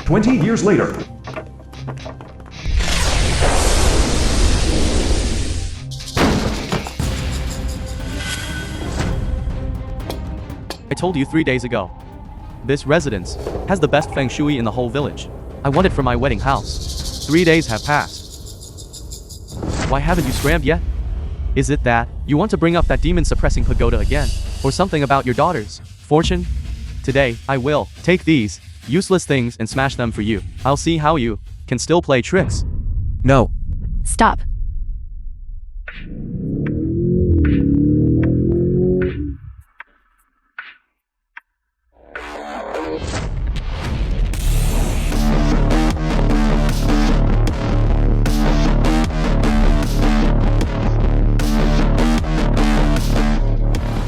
20 years later. I told you 3 days ago. This residence has the best feng shui in the whole village. I want it for my wedding house. 3 days have passed. Why haven't you scrammed yet? Is it that you want to bring up that demon-suppressing pagoda again? Or something about your daughter's fortune? Today, I will take these useless things and smash them for you. I'll see how you can still play tricks. No. Stop.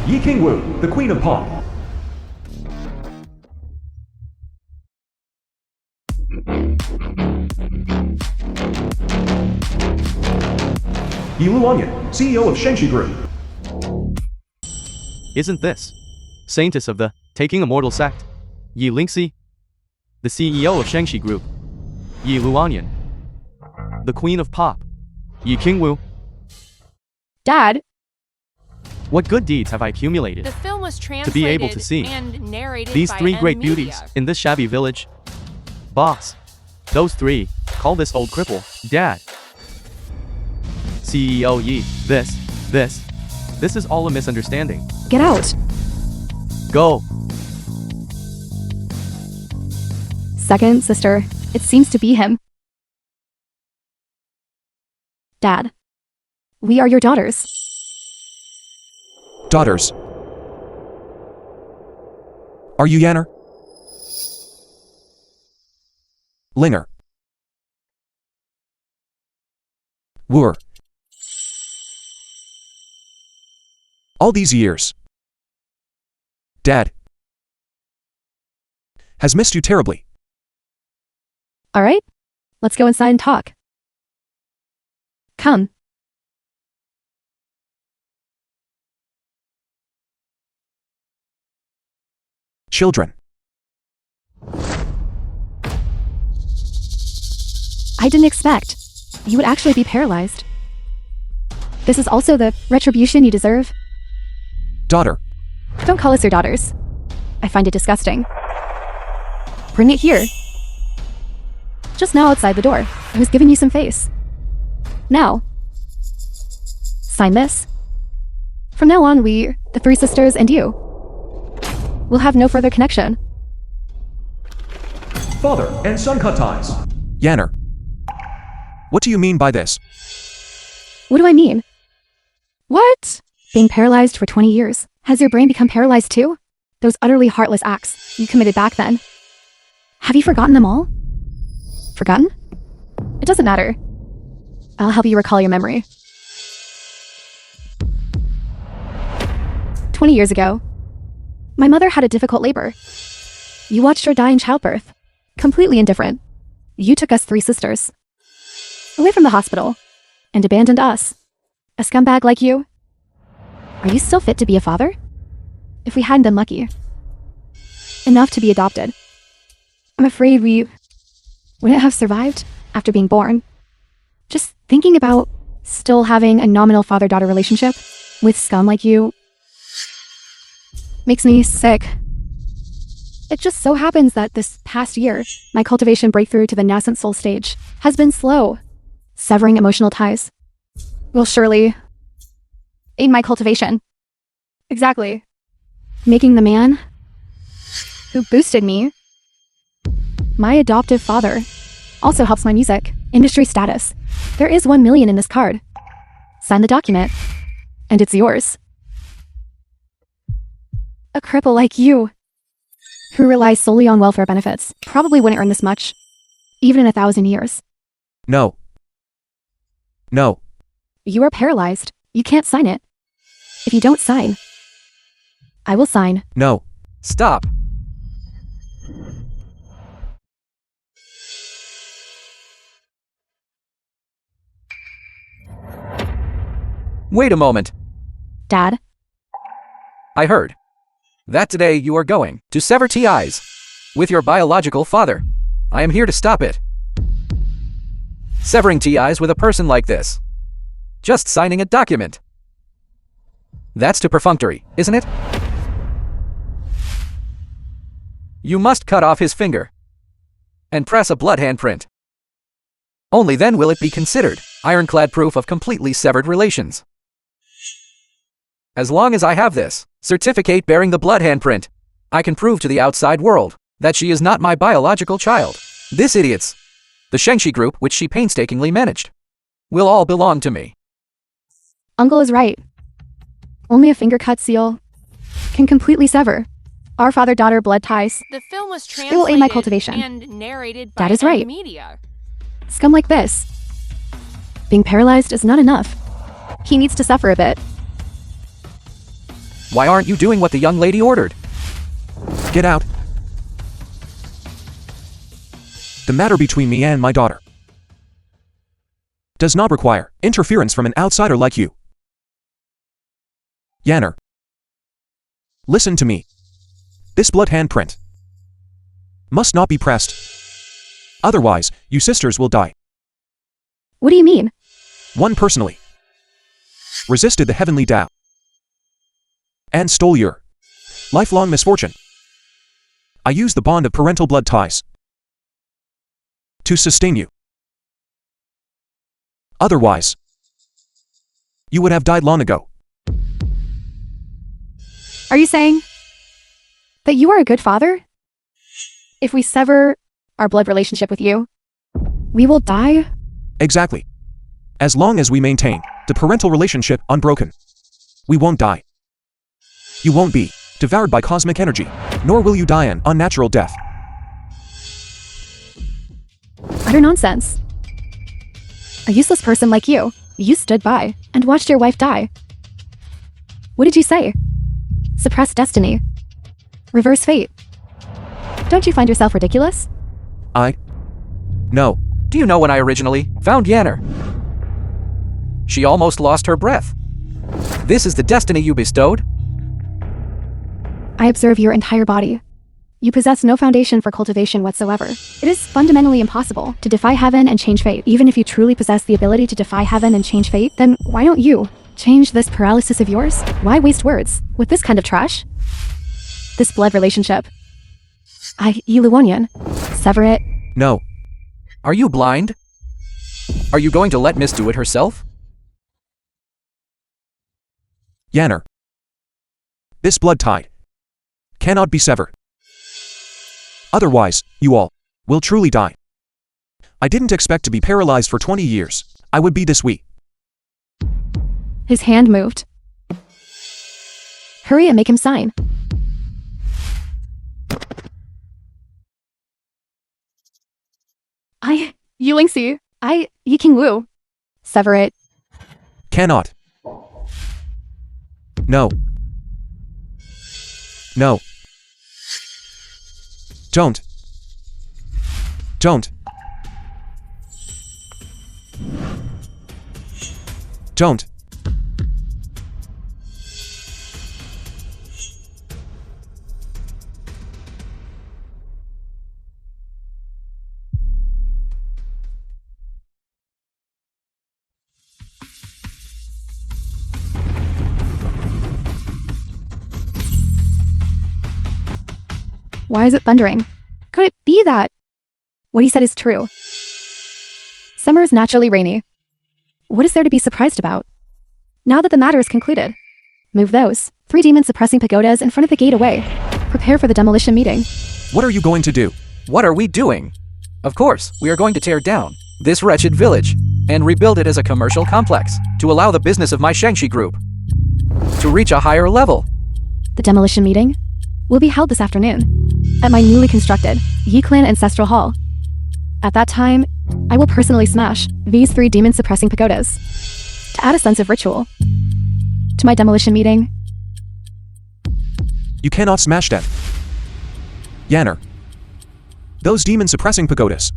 Yi Qingwu, the Queen of Pop. Yi Luanyan, CEO of Shengxi Group. Isn't this Saintess of the Taking Immortal sect? Yi Lingxi, the CEO of Shengxi Group. Yi Luanyan, the Queen of Pop. Yi Qingwu. Dad, What good deeds have I accumulated The film was to translated be able to see and narrated these by 3 M great Media. beauties in this shabby village? Boss, those 3 call this old cripple Dad. CEO Yi, this is all a misunderstanding. get out. Go. Second sister, it seems to be him. Dad, we are your daughters. Daughters. Are you Yanner? Linger. Wooer. All these years, Dad has missed you terribly. All right, let's go inside and talk. Come. Children. I didn't expect you would actually be paralyzed. This is also the retribution you deserve. Daughter. Don't call us your daughters. I find it disgusting. Bring it here. Just now outside the door, I was giving you some face. Now, sign this. From now on, we, the 3 sisters and you, will have no further connection. Father and son cut ties. Yanner. What do you mean by this? What do I mean? What? Being paralyzed for 20 years. Has your brain become paralyzed too? Those utterly heartless acts you committed back then. Have you forgotten them all? Forgotten? It doesn't matter. I'll help you recall your memory. 20 years ago, my mother had a difficult labor. You watched her die in childbirth. Completely indifferent. You took us 3 sisters away from the hospital and abandoned us. A scumbag like you. Are you still fit to be a father? If we hadn't been lucky enough to be adopted, I'm afraid we wouldn't have survived after being born. Just thinking about still having a nominal father-daughter relationship with scum like you makes me sick. It just so happens that this past year, my cultivation breakthrough to the nascent soul stage has been slow. Severing emotional ties will surely aid my cultivation. Exactly. Making the man who boosted me my adoptive father also helps my music industry status. There is 1 million in this card. Sign the document, and it's yours. A cripple like you, who relies solely on welfare benefits, probably wouldn't earn this much, even in 1,000 years. No. No. You are paralyzed. You can't sign it. If you don't sign, I will sign. No. Stop. Wait a moment. Dad, I heard that today you are going to sever ties with your biological father. I am here to stop it. Severing ties with a person like this. Just signing a document. That's too perfunctory, isn't it? You must cut off his finger and press a blood handprint. Only then will it be considered ironclad proof of completely severed relations. As long as I have this certificate bearing the blood handprint, I can prove to the outside world that she is not my biological child. This idiot's, the Shengshi group which she painstakingly managed, will all belong to me. Uncle is right. Only a finger cut seal can completely sever our father-daughter blood ties. The film was It will aid my translated cultivation. and narrated by That is right. media. Scum like this. Being paralyzed is not enough. He needs to suffer a bit. Why aren't you doing what the young lady ordered? Get out. The matter between me and my daughter does not require interference from an outsider like you. Yanner, listen to me. This blood handprint must not be pressed. Otherwise, you sisters will die. What do you mean? One personally resisted the heavenly Tao and stole your lifelong misfortune. I used the bond of parental blood ties to sustain you. Otherwise, you would have died long ago. Are you saying that you are a good father? If we sever our blood relationship with you, we will die? Exactly. As long as we maintain the parental relationship unbroken, we won't die. You won't be devoured by cosmic energy, nor will you die an unnatural death. Utter nonsense. A useless person like you stood by and watched your wife die. What did you say? Suppress destiny. Reverse fate. Don't you find yourself ridiculous? No. Do you know when I originally found Yanner? She almost lost her breath. This is the destiny you bestowed? I observe your entire body. You possess no foundation for cultivation whatsoever. It is fundamentally impossible to defy heaven and change fate. Even if you truly possess the ability to defy heaven and change fate, then why don't you change this paralysis of yours? Why waste words with this kind of trash? This blood relationship. Iluonian. Sever it. No. Are you blind? Are you going to let Miss do it herself? Yanner, this blood tie cannot be severed. Otherwise, you all will truly die. I didn't expect to be paralyzed for 20 years. I would be this weak. His hand moved. Hurry and make him sign. Yulingxi. Yiking Wu. Sever it. Cannot. No. No. Don't. Don't. Don't. Why is it thundering? Could it be that what he said is true? Summer is naturally rainy. What is there to be surprised about? Now that the matter is concluded, move those 3 demon-suppressing pagodas in front of the gate away. Prepare for the demolition meeting. What are you going to do? What are we doing? Of course, we are going to tear down this wretched village and rebuild it as a commercial complex to allow the business of my Shengshi group to reach a higher level. The demolition meeting will be held this afternoon at my newly constructed Yi Clan Ancestral Hall. At that time, I will personally smash these 3 demon-suppressing pagodas to add a sense of ritual to my demolition meeting. You cannot smash them. Yanner, those demon-suppressing pagodas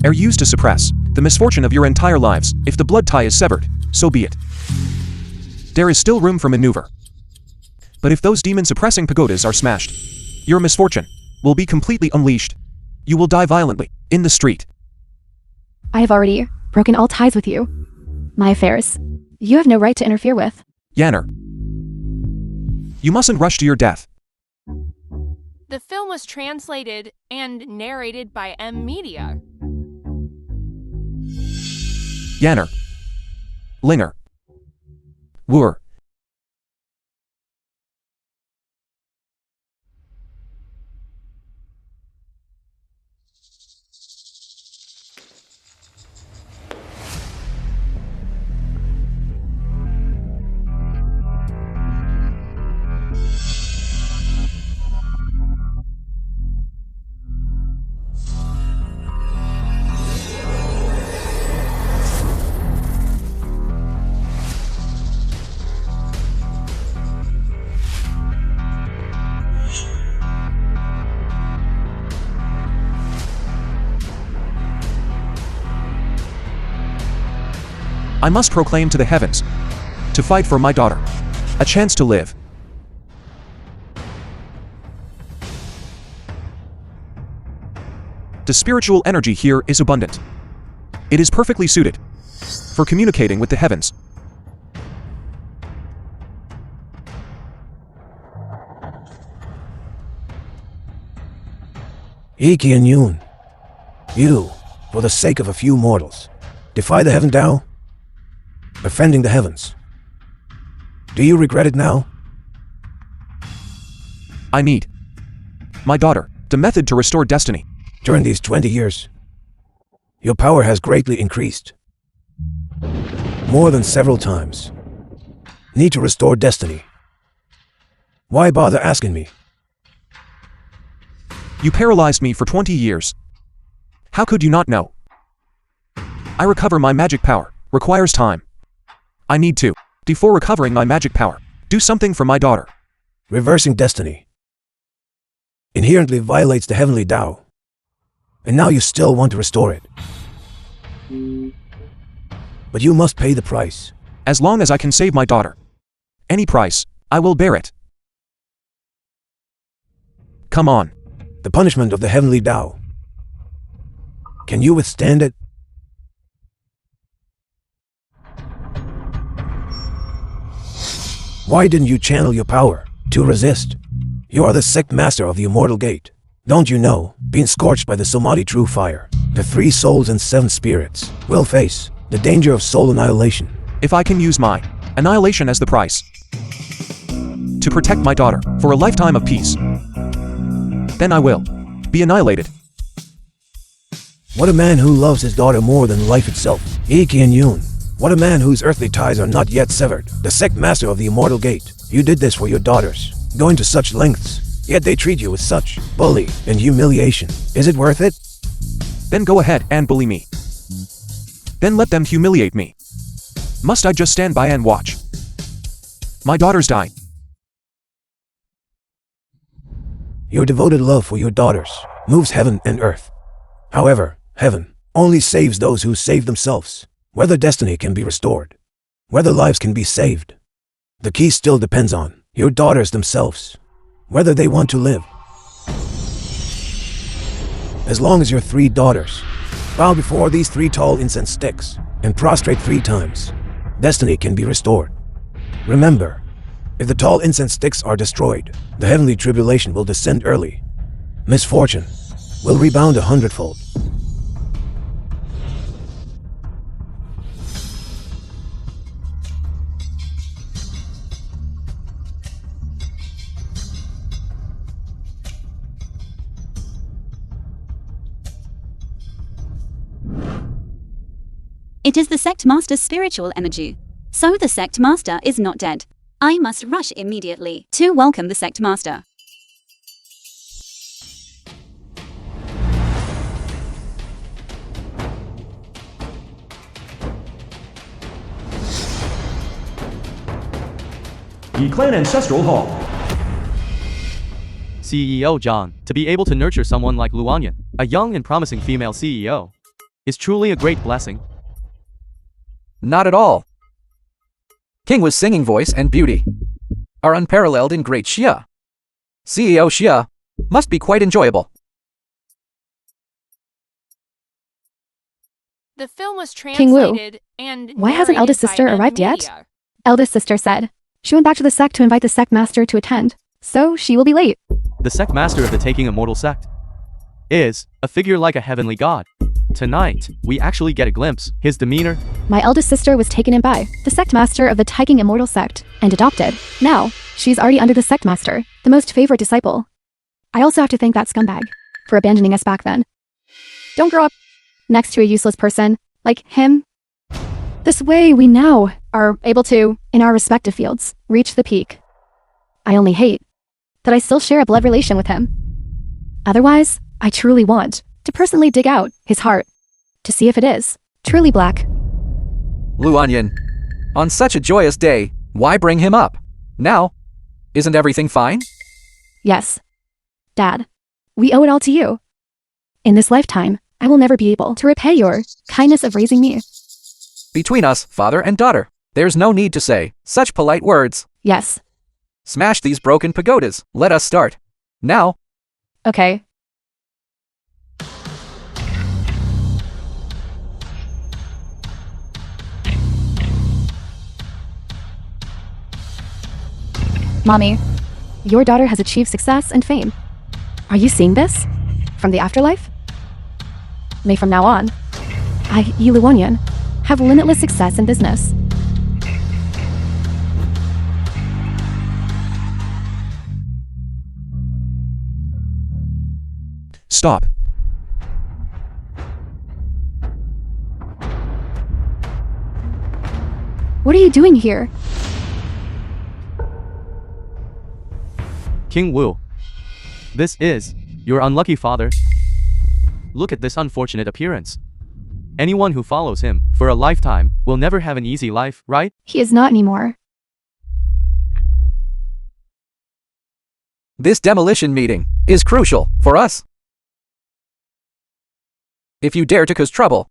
are used to suppress the misfortune of your entire lives. If the blood tie is severed, so be it. There is still room for maneuver. But if those demon-suppressing pagodas are smashed, your misfortune will be completely unleashed. You will die violently. In the street. I have already broken all ties with you. My affairs. You have no right to interfere with. Yanner. You mustn't rush to your death. The film was translated and narrated by M Media. Yanner. Linger. Wur. I must proclaim to the heavens, to fight for my daughter, a chance to live. The spiritual energy here is abundant. It is perfectly suited for communicating with the heavens. Iki and Yoon, you, for the sake of a few mortals, defy the Heaven Tao, offending the heavens. Do you regret it now? I need my daughter, the method to restore destiny. During these 20 years, your power has greatly increased. More than several times. Need to restore destiny. Why bother asking me? You paralyzed me for 20 years. How could you not know? I recover my magic power requires time. I need to, before recovering my magic power, do something for my daughter. Reversing destiny inherently violates the heavenly Tao. And now you still want to restore it. But you must pay the price. As long as I can save my daughter. Any price, I will bear it. Come on. The punishment of the heavenly Tao. Can you withstand it? Why didn't you channel your power to resist? You are the sect master of the immortal gate. Don't you know, being scorched by the Samadhi true fire, the 3 souls and 7 spirits will face the danger of soul annihilation. If I can use my annihilation as the price to protect my daughter for a lifetime of peace, then I will be annihilated. What a man who loves his daughter more than life itself. Iki and Yoon. What a man whose earthly ties are not yet severed. The sect master of the immortal gate. You did this for your daughters, going to such lengths, yet they treat you with such bully and humiliation. Is it worth it? Then go ahead and bully me. Then let them humiliate me. Must I just stand by and watch my daughters die? Your devoted love for your daughters moves heaven and earth. However, heaven only saves those who save themselves. Whether destiny can be restored, whether lives can be saved, the key still depends on your daughters themselves, whether they want to live. As long as your 3 daughters bow before these 3 tall incense sticks and prostrate 3 times, destiny can be restored. Remember, if the tall incense sticks are destroyed, the heavenly tribulation will descend early. Misfortune will rebound 100-fold. It is the sect master's spiritual energy. So the sect master is not dead. I must rush immediately to welcome the sect master. The Clan Ancestral Hall. CEO John, to be able to nurture someone like Luanyan, a young and promising female CEO, is truly a great blessing. Not at all. King was singing voice and beauty are unparalleled in great Xia. CEO Xia must be quite enjoyable. The film was King Wu, translated and why hasn't narrated eldest by sister M arrived yet? Media. Eldest sister said. She went back to the sect to invite the sect master to attend, so she will be late. The sect master of the Taking Immortal sect is a figure like a heavenly god. Tonight, we actually get a glimpse. His demeanor. My eldest sister was taken in by the sect master of the Taking Immortal sect and adopted. Now, she's already under the sect master, the most favorite disciple. I also have to thank that scumbag for abandoning us back then. Don't grow up next to a useless person like him. This way, we now are able to, in our respective fields, reach the peak. I only hate that I still share a blood relation with him. Otherwise, I truly want to personally dig out his heart to see if it is truly black. Luanyan. On such a joyous day, why bring him up? Now, isn't everything fine? Yes. Dad, we owe it all to you. In this lifetime, I will never be able to repay your kindness of raising me. Between us, father and daughter, there's no need to say such polite words. Yes. Smash these broken pagodas. Let us start. Now. Okay. Mommy, your daughter has achieved success and fame. Are you seeing this? From the afterlife? May from now on, I, Yiluonian, have limitless success in business. Stop. What are you doing here? King Wu. This is your unlucky father. Look at this unfortunate appearance. Anyone who follows him for a lifetime will never have an easy life, right? He is not anymore. This demolition meeting is crucial for us. If you dare to cause trouble,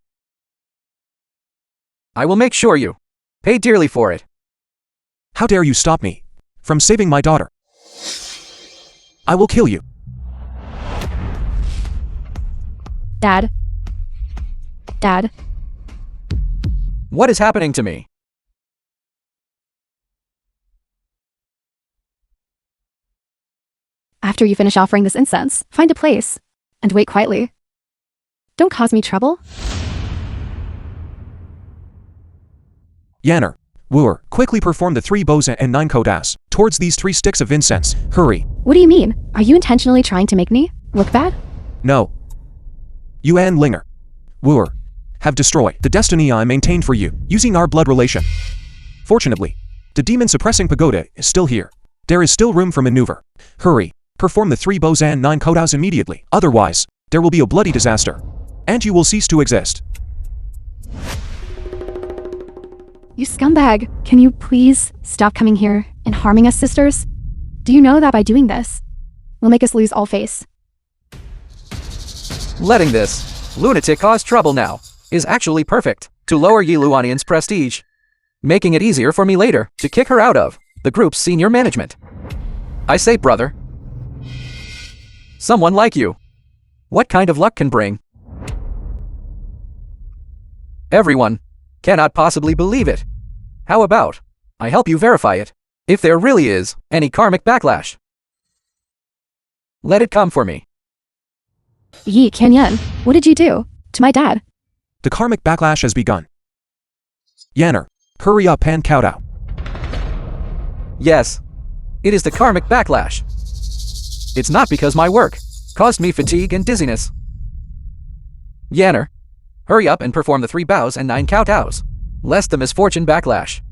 I will make sure you pay dearly for it. How dare you stop me from saving my daughter? I will kill you. Dad. Dad. What is happening to me? After you finish offering this incense, find a place and wait quietly. Don't cause me trouble. Yanner, Wooer, quickly perform the 3 bows and 9 kodas towards these 3 sticks of incense. Hurry. What do you mean? Are you intentionally trying to make me look bad? No. You and Linger, Wooer, have destroyed the destiny I maintained for you using our blood relation. Fortunately, the demon-suppressing pagoda is still here. There is still room for maneuver. Hurry, perform the 3 bows and 9 kodas immediately. Otherwise, there will be a bloody disaster, and you will cease to exist. You scumbag, can you please stop coming here and harming us sisters? Do you know that by doing this, will make us lose all face? Letting this lunatic cause trouble now is actually perfect to lower Yiluanian's prestige, making it easier for me later to kick her out of the group's senior management. I say, brother, someone like you, what kind of luck can bring? Everyone cannot possibly believe it. How about I help you verify it, if there really is any karmic backlash? Let it come for me. Yi Kanyan, what did you do to my dad? The karmic backlash has begun. Yanner, hurry up and kowtow. Yes, it is the karmic backlash. It's not because my work caused me fatigue and dizziness. Yanner, hurry up and perform the 3 bows and 9 kowtows, lest the misfortune backlash,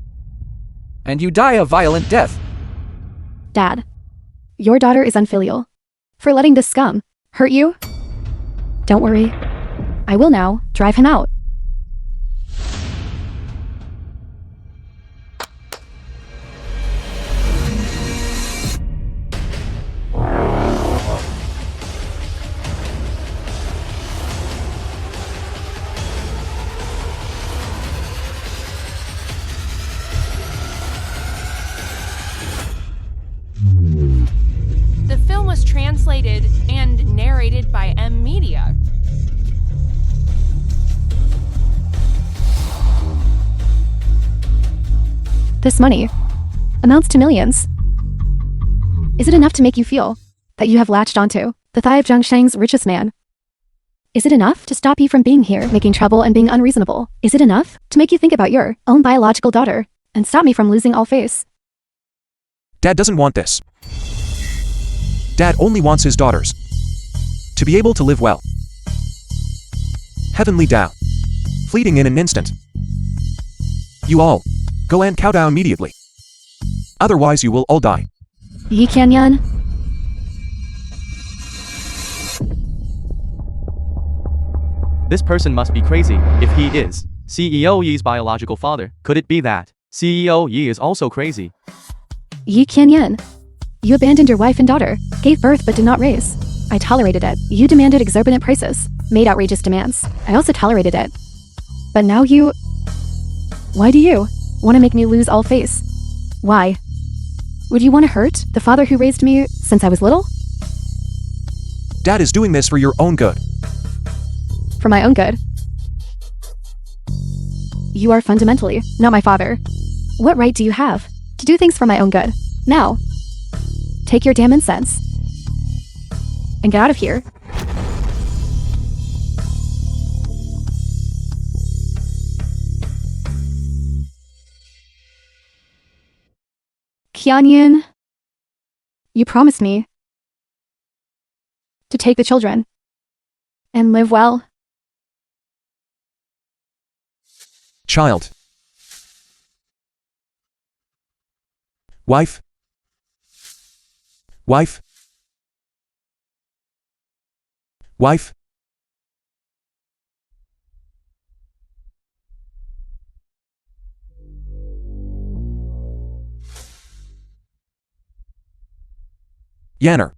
and you die a violent death. Dad, your daughter is unfilial for letting this scum hurt you. Don't worry, I will now drive him out. The film was translated and narrated by M Media. This money amounts to millions. Is it enough to make you feel that you have latched onto the thigh of Zhangsheng's richest man? Is it enough to stop you from being here, making trouble and being unreasonable? Is it enough to make you think about your own biological daughter and stop me from losing all face? Dad doesn't want this. Dad only wants his daughters to be able to live well. Heavenly Tao. Fleeting in an instant. You all, go and cow down immediately. Otherwise you will all die. Yi Qianyan. This person must be crazy, if he is CEO Yi's biological father. Could it be that CEO Yi is also crazy? Yi Qianyan. You abandoned your wife and daughter, gave birth but did not raise. I tolerated it. You demanded exorbitant prices, made outrageous demands. I also tolerated it. But now you... Why do you want to make me lose all face? Why? Would you want to hurt the father who raised me since I was little? Dad is doing this for your own good. For my own good. You are fundamentally not my father. What right do you have to do things for my own good? Now, take your damn incense and get out of here. Qianyan, you promised me to take the children and live well. Child. Wife. Wife. Wife. Yanner.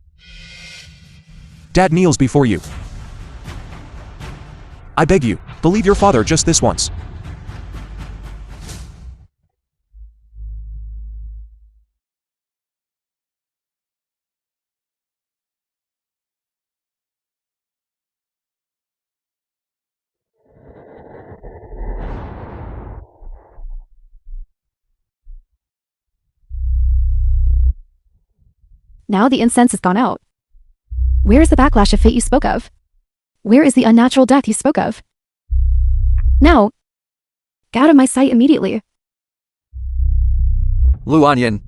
Dad kneels before you. I beg you, believe your father just this once. Now the incense has gone out. Where is the backlash of fate you spoke of? Where is the unnatural death you spoke of? Now, get out of my sight immediately. Luanyan.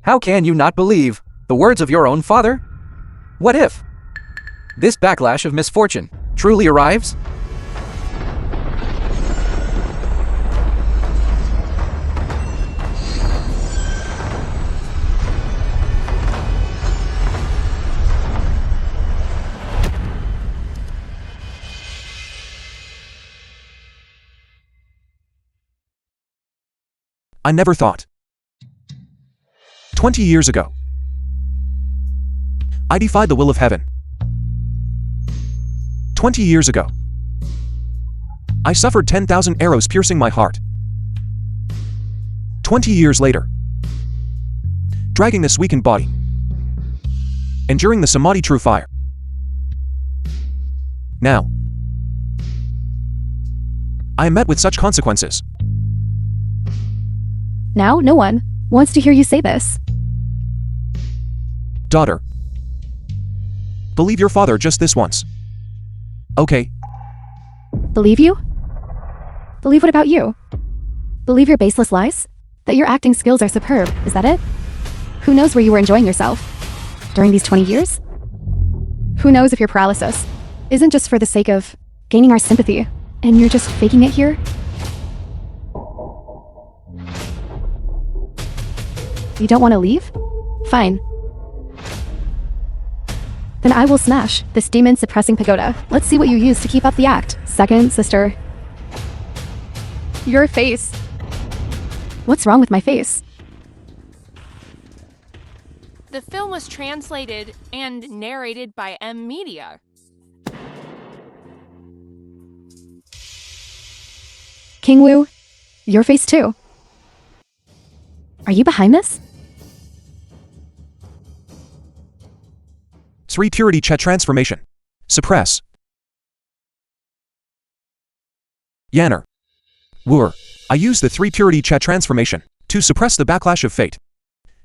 How can you not believe the words of your own father? What if this backlash of misfortune truly arrives? I never thought. 20 years ago, I defied the will of heaven. 20 years ago, I suffered 10,000 arrows piercing my heart. 20 years later, dragging this weakened body, enduring the Samadhi true fire. Now, I am met with such consequences. Now, no one wants to hear you say this. Daughter, believe your father just this once. Okay. Believe you? Believe what about you? Believe your baseless lies? That your acting skills are superb, is that it? Who knows where you were enjoying yourself during these 20 years? Who knows if your paralysis isn't just for the sake of gaining our sympathy, and you're just faking it here? You don't want to leave? Fine. Then I will smash this demon-suppressing pagoda. Let's see what you use to keep up the act. Second, sister. Your face. What's wrong with my face? The film was translated and narrated by M Media. King Wu, your face too. Are you behind this? Sri Purity Chet Transformation. Suppress. Yanner. Wur. I use the 3 purity chat transformation to suppress the backlash of fate.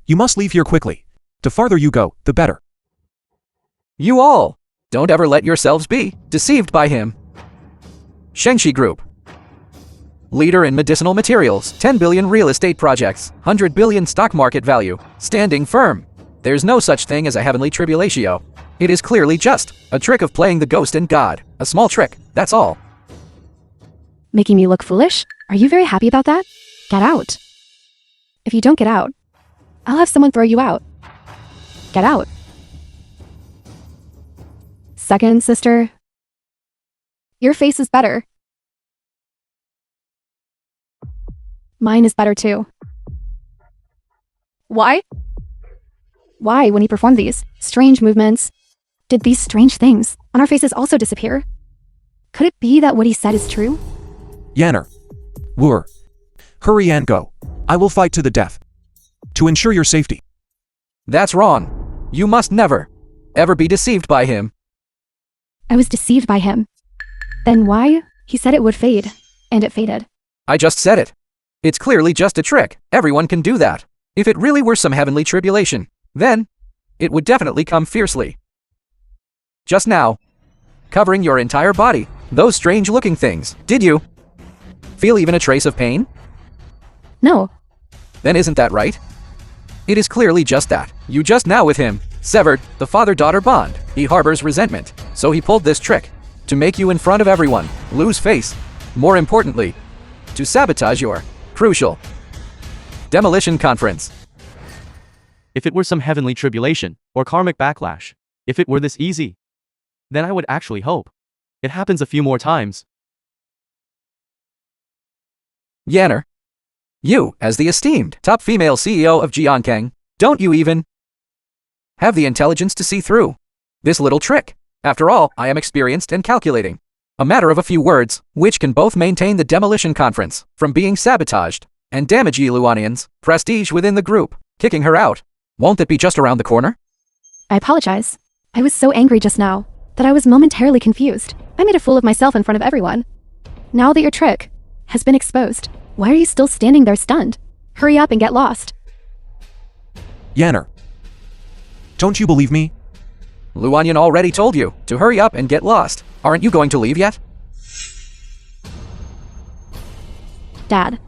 You must leave here quickly. The farther you go, the better. You all, don't ever let yourselves be deceived by him. Shengshi Group. Leader in medicinal materials, 10 billion real estate projects, 100 billion stock market value, standing firm. There's no such thing as a heavenly tribulatio. It is clearly just a trick of playing the ghost and God. A small trick, that's all. Making me look foolish? Are you very happy about that? Get out. If you don't get out, I'll have someone throw you out. Get out. Second, sister. Your face is better. Mine is better too. Why? Why, when he performed these strange movements, did these strange things on our faces also disappear? Could it be that what he said is true? Yanner. Wur. Hurry and go. I will fight to the death. To ensure your safety. That's wrong. You must never, ever be deceived by him. I was deceived by him. Then why? He said it would fade, and it faded. I just said it. It's clearly just a trick. Everyone can do that. If it really were some heavenly tribulation, then it would definitely come fiercely. Just now, covering your entire body, those strange-looking things. Did you feel even a trace of pain? No. Then isn't that right? It is clearly just that. You just now with him severed the father-daughter bond. He harbors resentment, so he pulled this trick to make you in front of everyone lose face. More importantly, to sabotage your crucial demolition conference. If it were some heavenly tribulation or karmic backlash, if it were this easy, then I would actually hope it happens a few more times. Yanner, you, as the esteemed top female CEO of Jiankang, don't you even have the intelligence to see through this little trick? After all, I am experienced and calculating. A matter of a few words, which can both maintain the demolition conference from being sabotaged and damage Yi Luanian's prestige within the group. Kicking her out, won't that be just around the corner? I apologize. I was so angry just now that I was momentarily confused. I made a fool of myself in front of everyone. Now that your trick has been exposed, why are you still standing there stunned? Hurry up and get lost. Yanner. Don't you believe me? Luanian already told you to hurry up and get lost. Aren't you going to leave yet? Dad.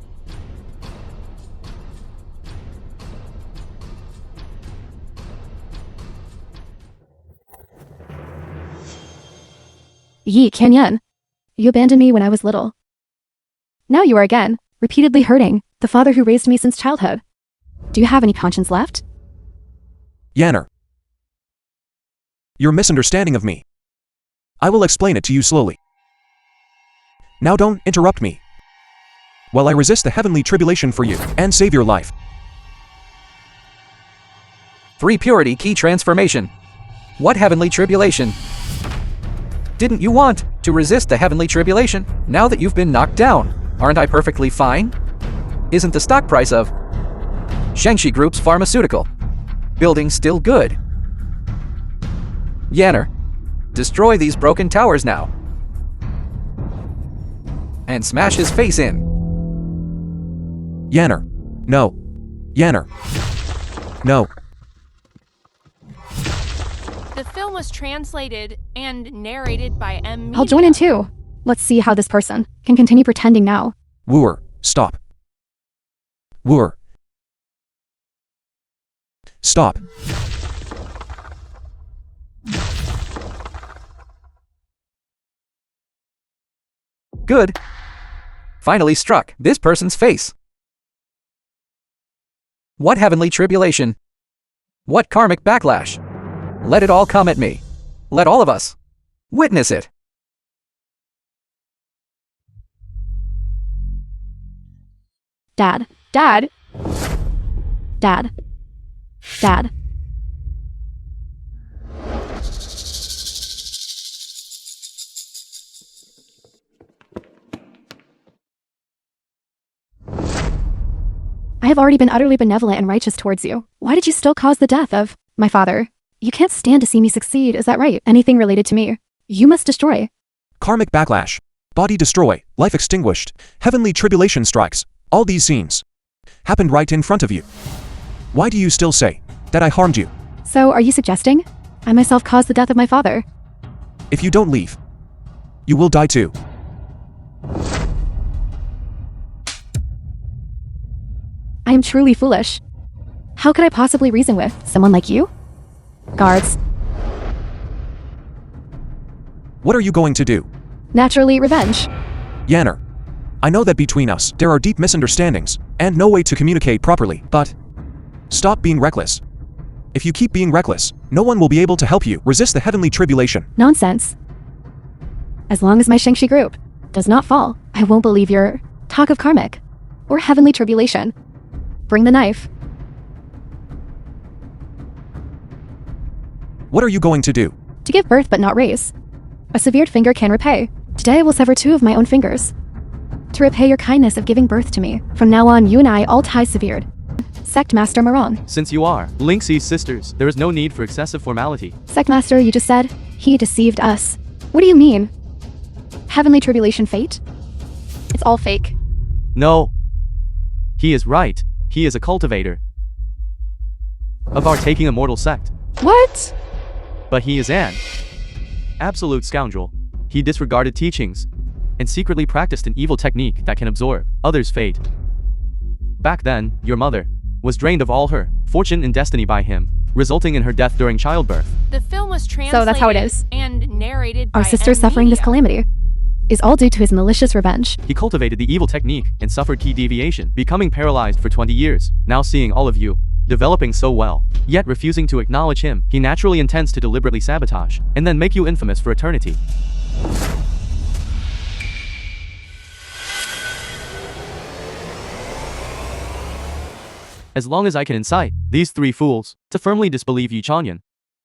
Yi Canyon. You abandoned me when I was little. Now you are again, repeatedly hurting the father who raised me since childhood. Do you have any conscience left? Yanner. Your misunderstanding of me. I will explain it to you slowly. Now don't interrupt me while I resist the heavenly tribulation for you and save your life. 3 purity key transformation. What heavenly tribulation? Didn't you want to resist the heavenly tribulation? Now that you've been knocked down, aren't I perfectly fine? Isn't the stock price of Shengshi Group's pharmaceutical building still good? Yanner, destroy these broken towers now. And smash his face in. Yanner. No. Yanner. No. The film was translated and narrated by M. I'll join in too. Let's see how this person can continue pretending now. Wooer, stop. Wooer. Stop. Good. Finally struck this person's face. What heavenly tribulation? What karmic backlash? Let it all come at me. Let all of us witness it. Dad. Dad. Dad. Dad. I have already been utterly benevolent and righteous towards you. Why did you still cause the death of my father? You can't stand to see me succeed, is that right? Anything related to me, you must destroy. Karmic backlash. body destroy, life extinguished, heavenly tribulation strikes. All these scenes happened right in front of you. Why do you still say that I harmed you? So, are you suggesting I myself caused the death of my father? If you don't leave, you will die too. I am truly foolish. How could I possibly reason with someone like you? Guards. What are you going to do? Naturally, revenge. Yanner, I know that between us there are deep misunderstandings and no way to communicate properly, but stop being reckless. If you keep being reckless, no one will be able to help you resist the heavenly tribulation. Nonsense. As long as my Shang-Chi group does not fall, I won't believe your talk of karmic or heavenly tribulation. Bring the knife. What are you going to do? To give birth but not raise. A severed finger can repay. Today I will sever 2 of my own fingers. To repay your kindness of giving birth to me. From now on, you and I all ties severed. Sect Master Moran. Since you are Linksey's sisters, there is no need for excessive formality. Sect Master, you just said he deceived us. What do you mean? Heavenly tribulation fate? It's all fake. No. He is right. He is a cultivator of our taking a mortal sect. What? But he is an absolute scoundrel. He disregarded teachings and secretly practiced an evil technique that can absorb others' fate. Back then, your mother was drained of all her fortune and destiny by him, resulting in her death during childbirth. The film was translated So that's how it is. and narrated by Our sister M suffering this Media. calamity is all due to his malicious revenge. He cultivated the evil technique and suffered key deviation, becoming paralyzed for 20 years. Now seeing all of you developing so well, yet refusing to acknowledge him, he naturally intends to deliberately sabotage and then make you infamous for eternity. As long as I can incite these 3 fools to firmly disbelieve Yi Chanyan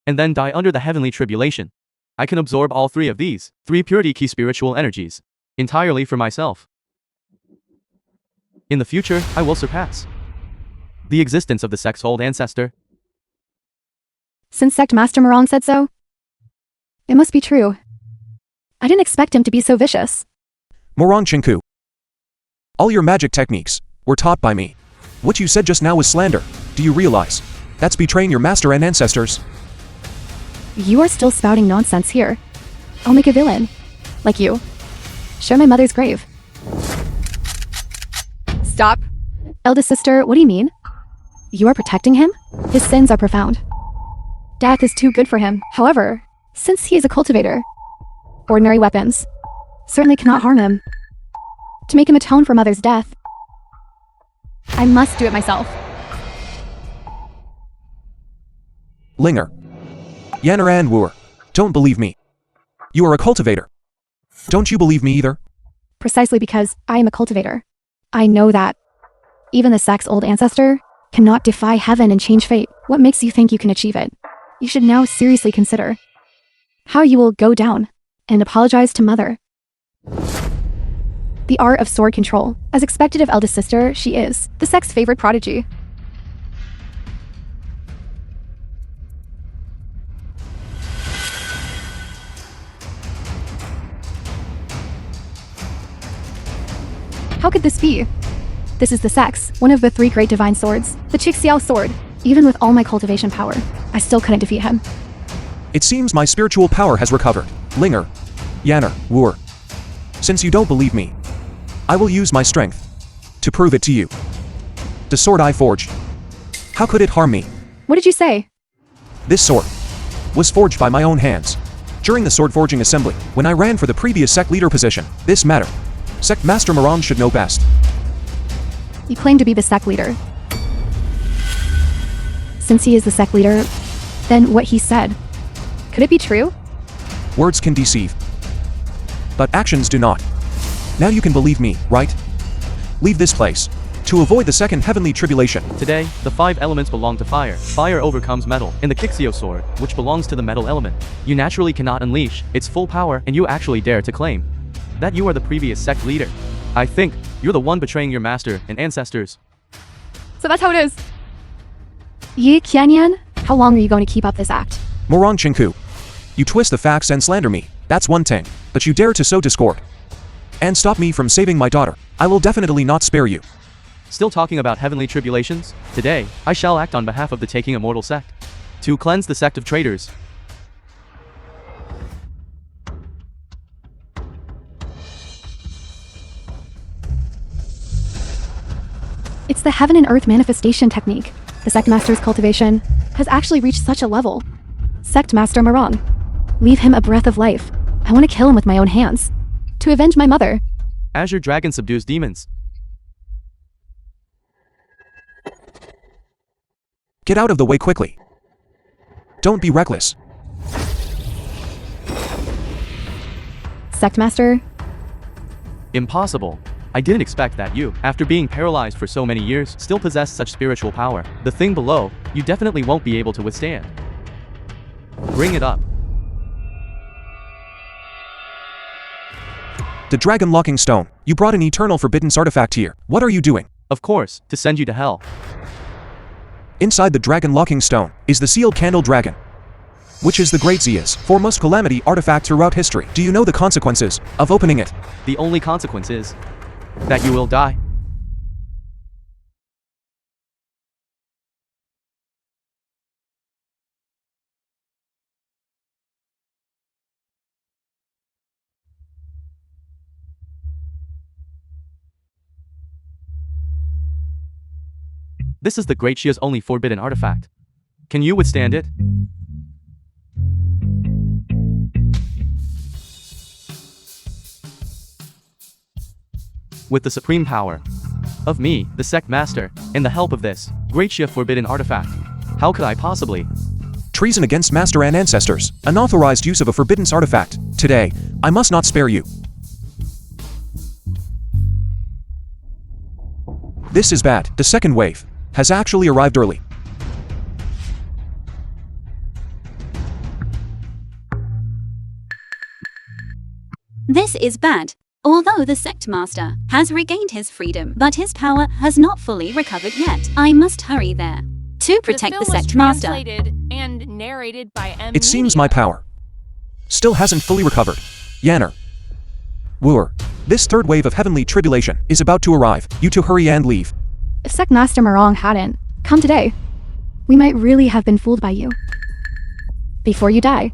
and then die under the heavenly tribulation, I can absorb all 3 of these 3 purity key spiritual energies entirely for myself. In the future, I will surpass the existence of the sect's old ancestor. Since Sect Master Moran said so, it must be true. I didn't expect him to be so vicious. Moran Chinku. All your magic techniques were taught by me. What you said just now was slander. Do you realize? That's betraying your master and ancestors. You are still spouting nonsense here. I'll make a villain. Like you. Share my mother's grave. Stop. Eldest sister, what do you mean? You are protecting him? His sins are profound. Death is too good for him. However, since he is a cultivator, ordinary weapons certainly cannot harm him. To make him atone for mother's death, I must do it myself. Linger. Yanner and Wooer. Don't believe me. You are a cultivator. Don't you believe me either? Precisely because I am a cultivator. I know that even the sect's old ancestor cannot defy heaven and change fate. What makes you think you can achieve it? You should now seriously consider how you will go down and apologize to mother. The art of sword control. As expected of eldest sister, she is the sect's favorite prodigy. How could this be? This is the sect's, one of the 3 great divine swords, the Chixiao sword. Even with all my cultivation power, I still couldn't defeat him. It seems my spiritual power has recovered. Linger. Yanner, Wooer. Since you don't believe me, I will use my strength to prove it to you. The sword I forged. How could it harm me? What did you say? This sword was forged by my own hands. During the sword forging assembly, when I ran for the previous sect leader position, this matter, Sect Master Moran should know best. You claim to be the sect leader. Since he is the sect leader, then what he said, could it be true? Words can deceive, but actions do not. Now you can believe me, right? Leave this place to avoid the second heavenly tribulation. Today, the 5 elements belong to fire. Fire overcomes metal in the Kixio sword, which belongs to the metal element. You naturally cannot unleash its full power, and you actually dare to claim that you are the previous sect leader. I think you're the one betraying your master and ancestors. So that's how it is. Yi Qianyan, how long are you going to keep up this act? Moran Chinku. You twist the facts and slander me. That's one thing, but you dare to sow discord. and stop me from saving my daughter, I will definitely not spare you. Still talking about heavenly tribulations? Today, I shall act on behalf of the taking immortal sect. To cleanse the sect of traitors. It's the heaven and earth manifestation technique. The sect master's cultivation has actually reached such a level. Sect Master Marong. Leave him a breath of life. I want to kill him with my own hands. To avenge my mother. Azure Dragon subdues demons. Get out of the way quickly. Don't be reckless. Sect Master. Impossible. I didn't expect that you, after being paralyzed for so many years, still possess such spiritual power. The thing below, you definitely won't be able to withstand. Bring it up. The Dragon Locking Stone. You brought an eternal forbidden artifact here. What are you doing? Of course, to send you to hell. Inside the Dragon Locking Stone is the sealed Candle Dragon, which is the Great Zia's foremost calamity artifact throughout history. Do you know the consequences of opening it? The only consequence is that you will die. This is the Great Shia's only forbidden artifact. Can you withstand it? With the supreme power of me, the sect master, and the help of this Great Shia forbidden artifact, how could I possibly? Treason against Master and Ancestors. Unauthorized use of a forbidden artifact. Today, I must not spare you. This is bad. The second wave has actually arrived early. This is bad. Although the sect master has regained his freedom, but his power has not fully recovered yet. I must hurry there to protect the sect master. Translated and narrated by M. It seems my power still hasn't fully recovered. Yanner. Wooer. This third wave of heavenly tribulation is about to arrive. You to hurry and leave. If Sect Master Marong hadn't come today, we might really have been fooled by you. Before you die,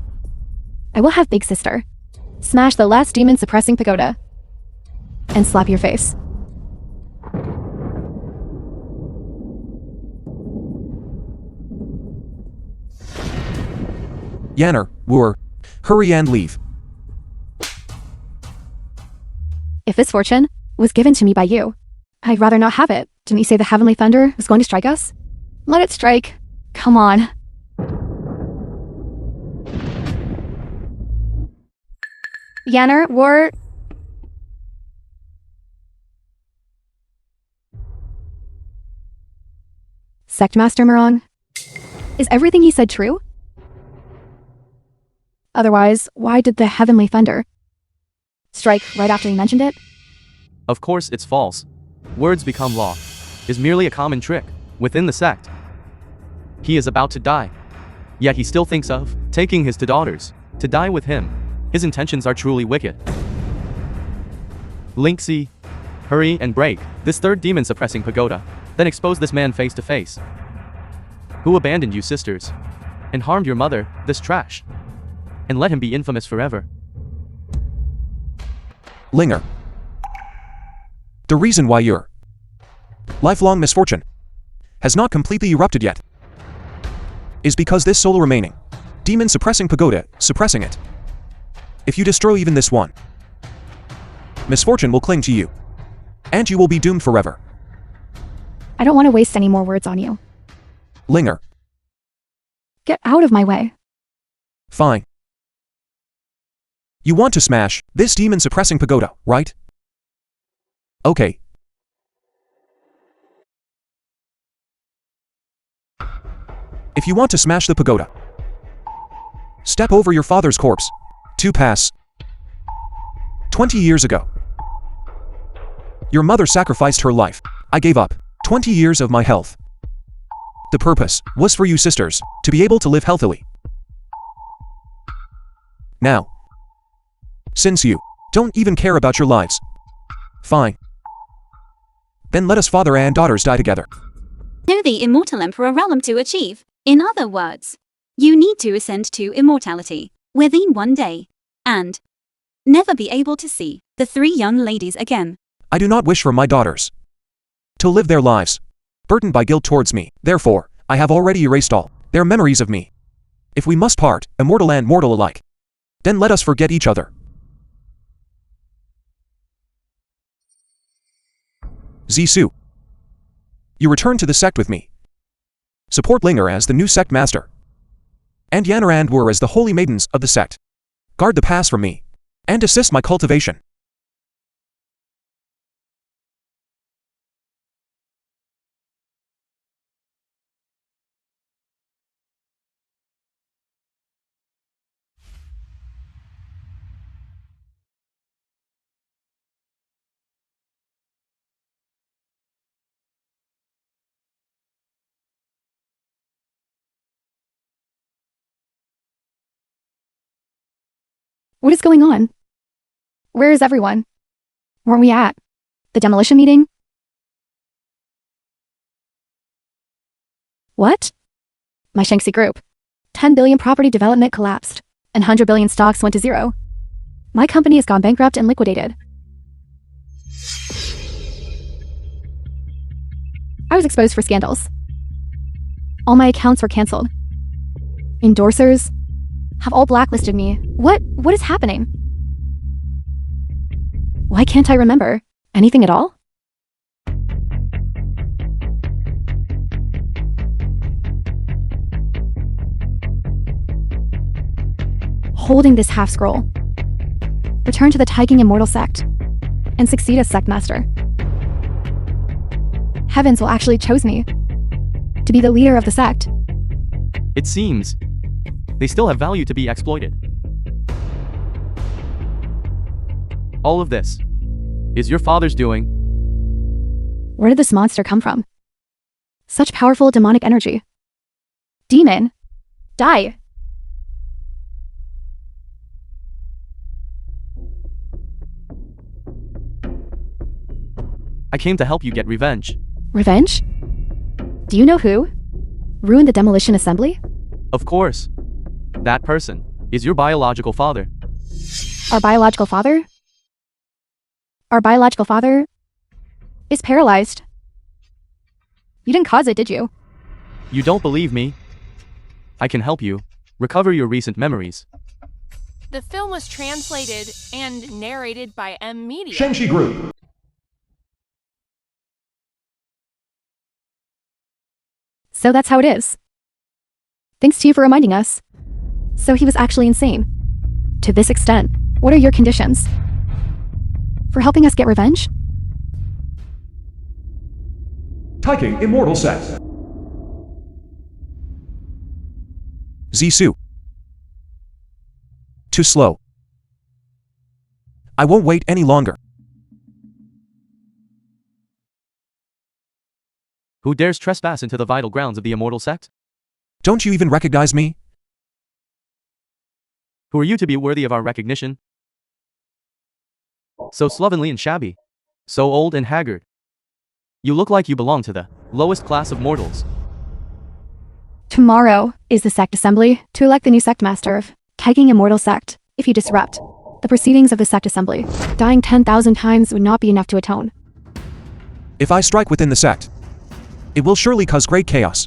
I will have Big Sister smash the last demon suppressing pagoda and slap your face. Yanner, Wooer, hurry and leave. If this fortune was given to me by you, I'd rather not have it. Didn't you say the heavenly thunder was going to strike us? Let it strike. Come on. Yanner, War... Sect Master Marong? Is everything he said true? Otherwise, why did the heavenly thunder strike right after he mentioned it? Of course it's false. Words become law is merely a common trick within the sect. He is about to die, yet he still thinks of taking his two daughters to die with him. His intentions are truly wicked. Linksy, hurry and break this third demon suppressing pagoda, then expose this man face to face. Who abandoned you sisters and harmed your mother, this trash, and let him be infamous forever. Linger. The reason why your lifelong misfortune has not completely erupted yet is because this sole remaining demon suppressing pagoda, suppressing it. If you destroy even this one, misfortune will cling to you, and you will be doomed forever. I don't want to waste any more words on you. Linger. Get out of my way. Fine. You want to smash this demon suppressing pagoda, right? Okay. If you want to smash the pagoda, step over your father's corpse to pass. 20 years ago, your mother sacrificed her life. I gave up 20 years of my health. The purpose was for you sisters to be able to live healthily. Now, since you don't even care about your lives, Fine. Then let us father and daughters die together. No, the immortal emperor realm to achieve. In other words, you need to ascend to immortality within 1 day and never be able to see the 3 young ladies again. I do not wish for my daughters to live their lives burdened by guilt towards me. Therefore, I have already erased all their memories of me. If we must part, immortal and mortal alike, then let us forget each other. Zisu, you return to the sect with me. Support Linger as the new sect master, and Yanner and Wur as the holy maidens of the sect. Guard the pass from me, and assist my cultivation. What is going on? Where is everyone? Where are we at? The demolition meeting? What? My Shanxi group. 10 billion property development collapsed, and 100 billion stocks went to zero. My company has gone bankrupt and liquidated. I was exposed for scandals. All my accounts were cancelled. Endorsers have all blacklisted me. What is happening? Why can't I remember anything at all? Holding this half scroll. Return to the Taiging Immortal Sect and succeed as Sect Master. Heavens will actually chose me to be the leader of the sect. It seems they still have value to be exploited. All of this is your father's doing. Where did this monster come from? Such powerful demonic energy. Demon, die! I came to help you get revenge. Revenge? Do you know who ruined the demolition assembly? Of course. That person is your biological father. Our biological father? Our biological father is paralyzed. You didn't cause it, did you? You don't believe me? I can help you recover your recent memories. The film was translated and narrated by M Media. Shang-Chi Group. So that's how it is. Thanks to you for reminding us. So he was actually insane. To this extent, what are your conditions? For helping us get revenge? Taking Immortal Sect. Zisu. Too slow. I won't wait any longer. Who dares trespass into the vital grounds of the immortal sect? Don't you even recognize me? Who are you to be worthy of our recognition? So slovenly and shabby. So old and haggard. You look like you belong to the lowest class of mortals. Tomorrow is the sect assembly to elect the new sect master of Taiging Immortal Sect. If you disrupt the proceedings of the sect assembly, dying 10,000 times would not be enough to atone. If I strike within the sect, it will surely cause great chaos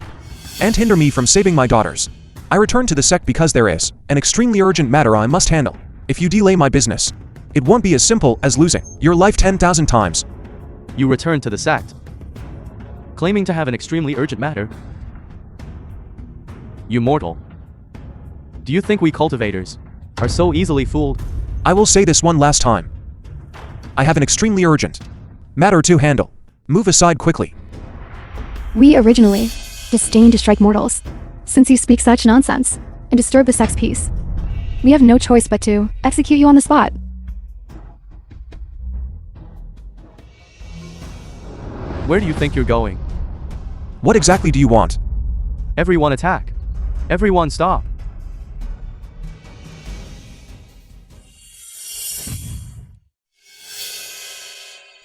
and hinder me from saving my daughters. I return to the sect because there is an extremely urgent matter I must handle. If you delay my business, it won't be as simple as losing your life 10,000 times. You return to the sect, claiming to have an extremely urgent matter. You mortal. Do you think we cultivators are so easily fooled? I will say this one last time. I have an extremely urgent matter to handle. Move aside quickly. We originally disdained to strike mortals, since you speak such nonsense and disturb the sect's peace. We have no choice but to execute you on the spot. Where do you think you're going? What exactly do you want? Everyone attack. Everyone stop.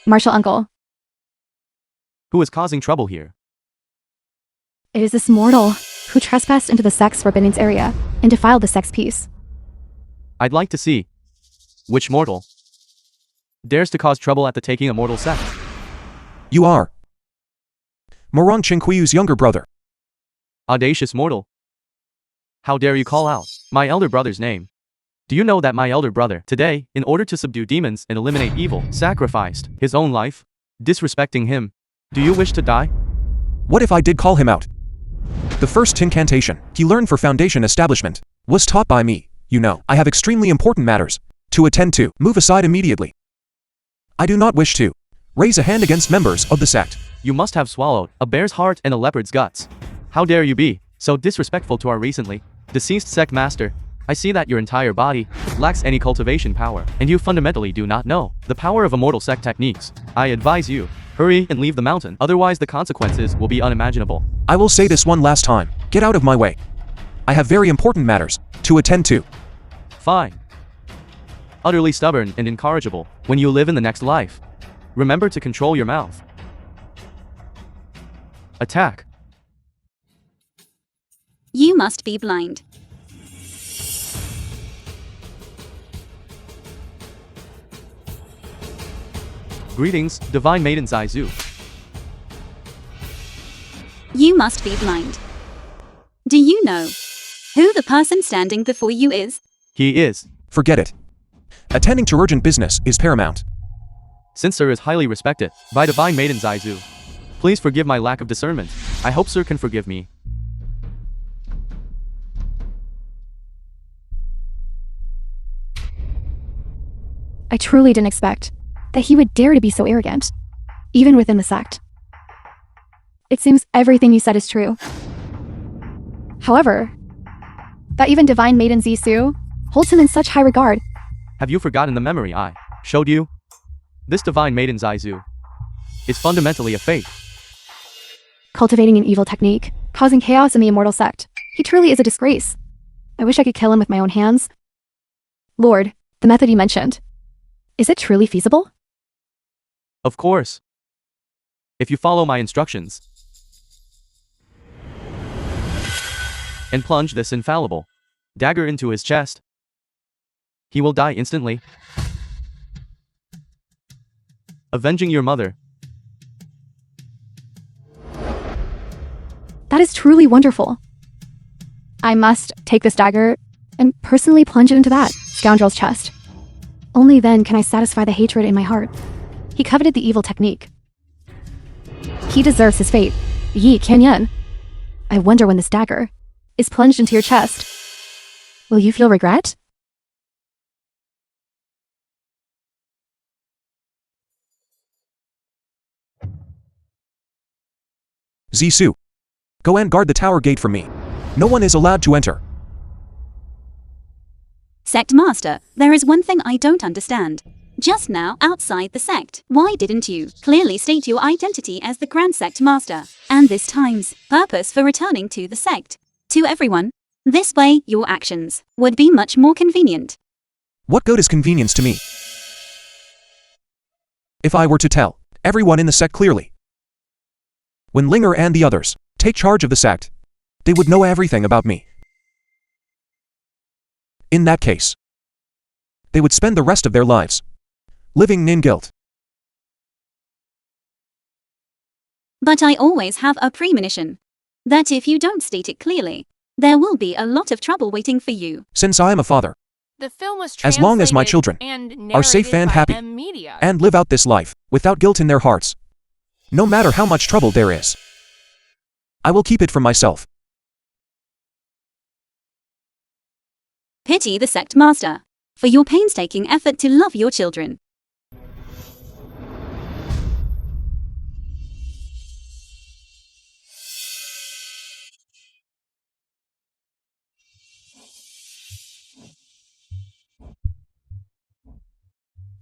Martial uncle. Who is causing trouble here? It is this mortal who trespassed into the sex forbiddance area and defiled the sex peace. I'd like to see. Which mortal dares to cause trouble at the taking a mortal sect? You are Morong Chinquiyu's younger brother. Audacious mortal. How dare you call out my elder brother's name? Do you know that my elder brother, today, in order to subdue demons and eliminate evil, sacrificed his own life? Disrespecting him. Do you wish to die? What if I did call him out? The first incantation he learned for Foundation establishment was taught by me. You know, I have extremely important matters to attend to. Move aside immediately. I do not wish to raise a hand against members of the sect. You must have swallowed a bear's heart and a leopard's guts. How dare you be so disrespectful to our recently deceased sect master? I see that your entire body lacks any cultivation power, and you fundamentally do not know the power of immortal sect techniques. I advise you, hurry and leave the mountain, otherwise the consequences will be unimaginable. I will say this one last time. Get out of my way. I have very important matters to attend to. Fine. Utterly stubborn and incorrigible when you live in the next life. Remember to control your mouth. Attack. You must be blind. Greetings, Divine Maiden Zaizu. You must be blind. Do you know who the person standing before you is? He is. Forget it. Attending to urgent business is paramount. Since sir is highly respected by Divine Maiden Zaizu, please forgive my lack of discernment. I hope sir can forgive me. I truly didn't expect that he would dare to be so arrogant, even within the sect. It seems everything you said is true. However, that even Divine Maiden Zisu holds him in such high regard. Have you forgotten the memory I showed you? This Divine Maiden Zaizu is fundamentally a fake. Cultivating an evil technique, causing chaos in the immortal sect. He truly is a disgrace. I wish I could kill him with my own hands. Lord, the method you mentioned, is it truly feasible? Of course. If you follow my instructions and plunge this infallible dagger into his chest, he will die instantly, avenging your mother. That is truly wonderful. I must take this dagger and personally plunge it into that scoundrel's chest. Only then can I satisfy the hatred in my heart. He coveted the evil technique. He deserves his fate. Yi Canyon. I wonder when this dagger is plunged into your chest, will you feel regret? Zisu, go and guard the tower gate for me. No one is allowed to enter. Sect Master, there is one thing I don't understand. Just now, outside the sect, why didn't you clearly state your identity as the Grand Sect Master, and this time's purpose for returning to the sect? To everyone. This way, your actions would be much more convenient. What good is convenience to me? If I were to tell everyone in the sect clearly, when Linger and the others take charge of the sect, they would know everything about me. In that case, they would spend the rest of their lives living in guilt. But I always have a premonition that if you don't state it clearly, there will be a lot of trouble waiting for you. Since I am a father, The film was as long as my children and are safe and narrated by happy M Media. and live out this life without guilt in their hearts, no matter how much trouble there is, I will keep it for myself. Pity the Sect Master for your painstaking effort to love your children.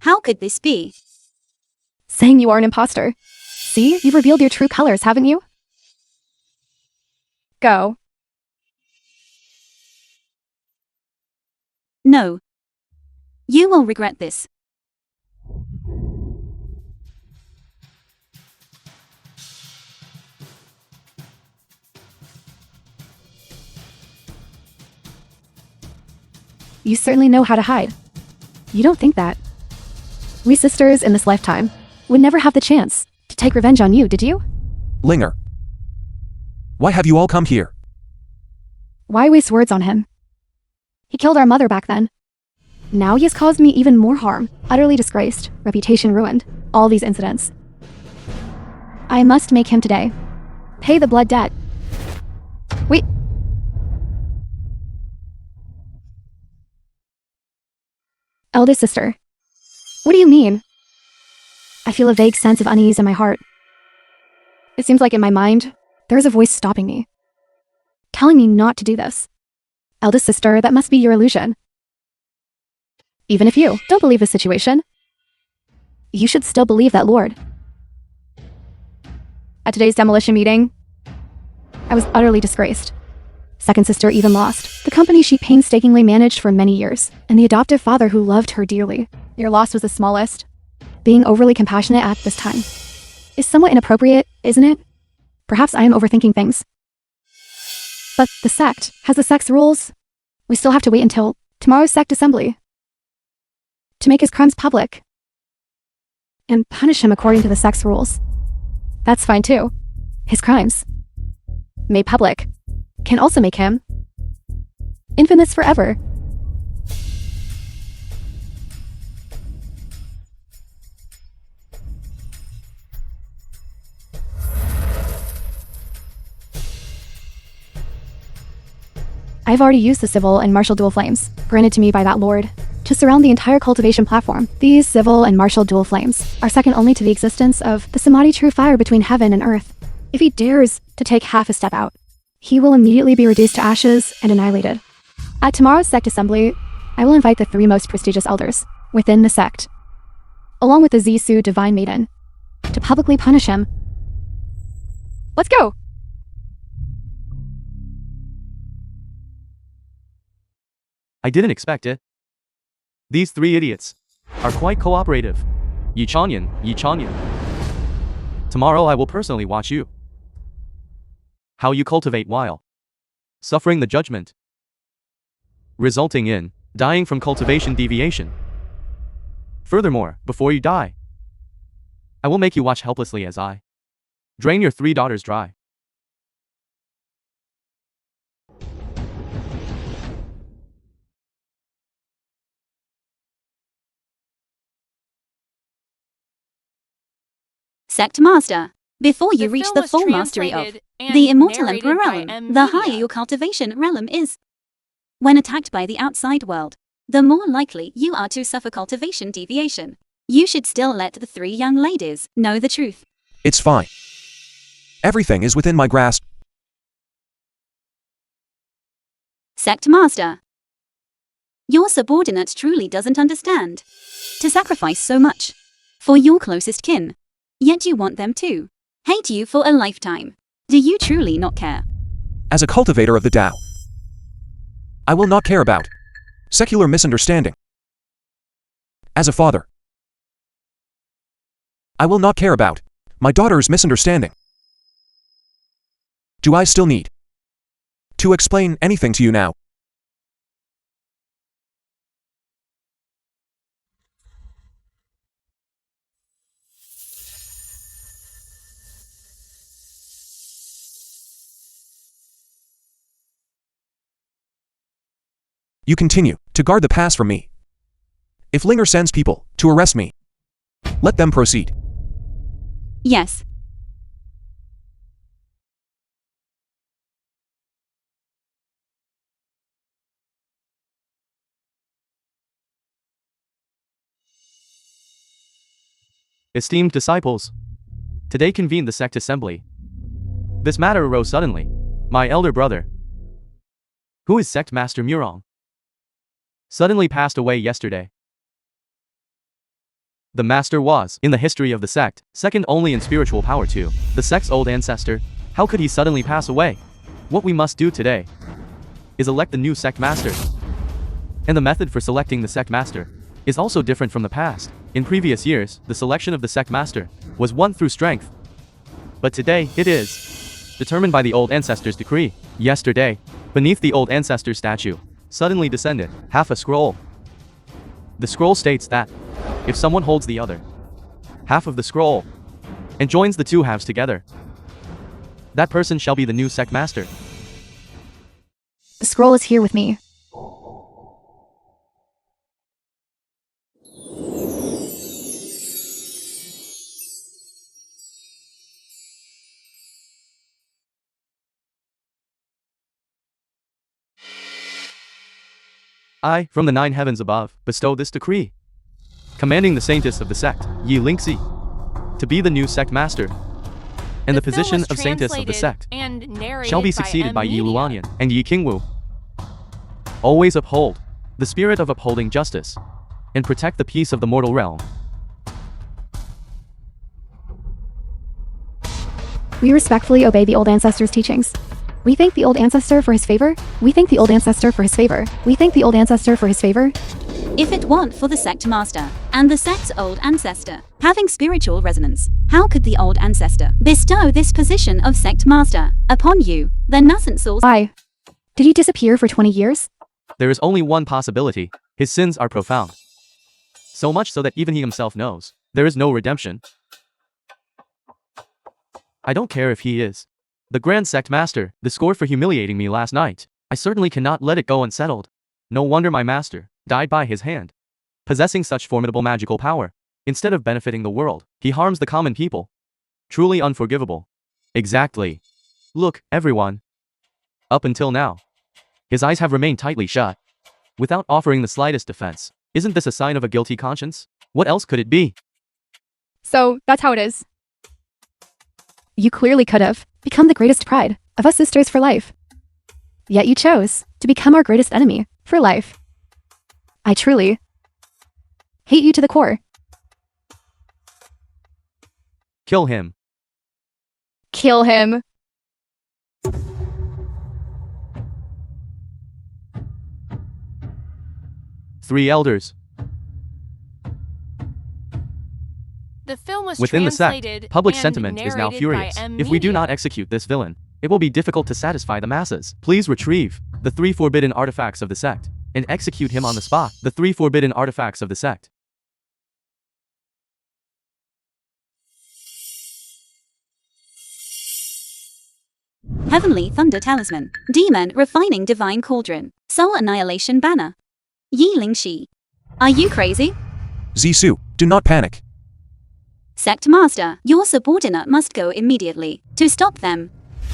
How could this be? Saying you are an imposter. See, you've revealed your true colors, haven't you? Go. No. You will regret this. You certainly know how to hide. You don't think that we sisters in this lifetime would never have the chance to take revenge on you, did you? Linger. Why have you all come here? Why waste words on him? He killed our mother back then. Now he has caused me even more harm, utterly disgraced, reputation ruined, all these incidents. I must make him today pay the blood debt. Wait. Eldest sister. What do you mean? I feel a vague sense of unease in my heart. It seems like in my mind, there is a voice stopping me, telling me not to do this. Eldest sister, that must be your illusion. Even if you don't believe the situation, you should still believe that Lord. At today's demolition meeting, I was utterly disgraced. Second sister even lost the company she painstakingly managed for many years, and the adoptive father who loved her dearly. Your loss was the smallest. Being overly compassionate at this time is somewhat inappropriate, isn't it? Perhaps I am overthinking things. But the sect has the sect's rules. We still have to wait until tomorrow's sect assembly to make his crimes public and punish him according to the sect's rules. That's fine too. His crimes, made public, can also make him infamous forever. I've already used the civil and martial dual flames, granted to me by that lord, to surround the entire cultivation platform. These civil and martial dual flames are second only to the existence of the Samadhi true fire between heaven and earth. If he dares to take half a step out, he will immediately be reduced to ashes and annihilated. At tomorrow's sect assembly, I will invite the 3 most prestigious elders within the sect, along with the Zisu divine maiden, to publicly punish him. Let's go! I didn't expect it. These 3 idiots are quite cooperative. Yi Chanyan. Tomorrow I will personally watch you. How you cultivate while suffering the judgment, resulting in dying from cultivation deviation. Furthermore, before you die, I will make you watch helplessly as I drain your 3 daughters dry. Sect Master. Before you The reach film the was full mastery of translated and the immortal narrated emperor by realm, M. the Media. higher your cultivation realm is. When attacked by the outside world, the more likely you are to suffer cultivation deviation. You should still let the 3 young ladies know the truth. It's fine. Everything is within my grasp. Sect Master. Your subordinate truly doesn't understand. To sacrifice so much for your closest kin, yet you want them to hate you for a lifetime. Do you truly not care? As a cultivator of the Tao, I will not care about secular misunderstanding. As a father, I will not care about my daughter's misunderstanding. Do I still need to explain anything to you now? You continue to guard the pass from me. If Linger sends people to arrest me, let them proceed. Yes. Esteemed disciples, today convened the sect assembly. This matter arose suddenly. My elder brother, who is sect master Murong, suddenly passed away yesterday. The master was, in the history of the sect, second only in spiritual power to the sect's old ancestor. How could he suddenly pass away? What we must do today is elect the new sect master. And the method for selecting the sect master is also different from the past. In previous years, the selection of the sect master was won through strength. But today, it is determined by the old ancestor's decree. Yesterday, beneath the old ancestor's statue, suddenly descended, half a scroll. The scroll states that, if someone holds the other half of the scroll, and joins the two halves together, that person shall be the new sect master. The scroll is here with me. I, from the 9 heavens above, bestow this decree, commanding the saintess of the sect, Yi Lingxi, to be the new sect master, and the film position was of saintess of the translated sect and narrated shall be by succeeded by Yi Media. Luanyan and Yi Qingwu. Always uphold the spirit of upholding justice, and protect the peace of the mortal realm. We respectfully obey the old ancestor's teachings. We thank the old ancestor for his favor. We thank the old ancestor for his favor. We thank the old ancestor for his favor. If it weren't for the sect master and the sect's old ancestor having spiritual resonance, how could the old ancestor bestow this position of sect master upon you, the nascent souls? Why? Did he disappear for 20 years? There is only one possibility. His sins are profound. So much so that even he himself knows there is no redemption. I don't care if he is the Grand Sect Master, the score for humiliating me last night. I certainly cannot let it go unsettled. No wonder my master died by his hand. Possessing such formidable magical power, instead of benefiting the world, he harms the common people. Truly unforgivable. Exactly. Look, everyone. Up until now, his eyes have remained tightly shut, without offering the slightest defense. Isn't this a sign of a guilty conscience? What else could it be? So, that's how it is. You clearly could have become the greatest pride of us sisters for life. Yet you chose to become our greatest enemy for life. I truly hate you to the core. Kill him. Kill him. The film was Within the translated sect, public and sentiment is now narrated furious. by If we do Media. not execute this villain, it will be difficult to satisfy the masses. Please retrieve the 3 forbidden artifacts of the sect, and execute him on the spot. The 3 forbidden artifacts of the sect. Heavenly Thunder Talisman, Demon Refining Divine Cauldron, Soul Annihilation Banner. Yi Lingxi. Are you crazy? Zisu, do not panic. Sect Master, your subordinate must go immediately to stop them.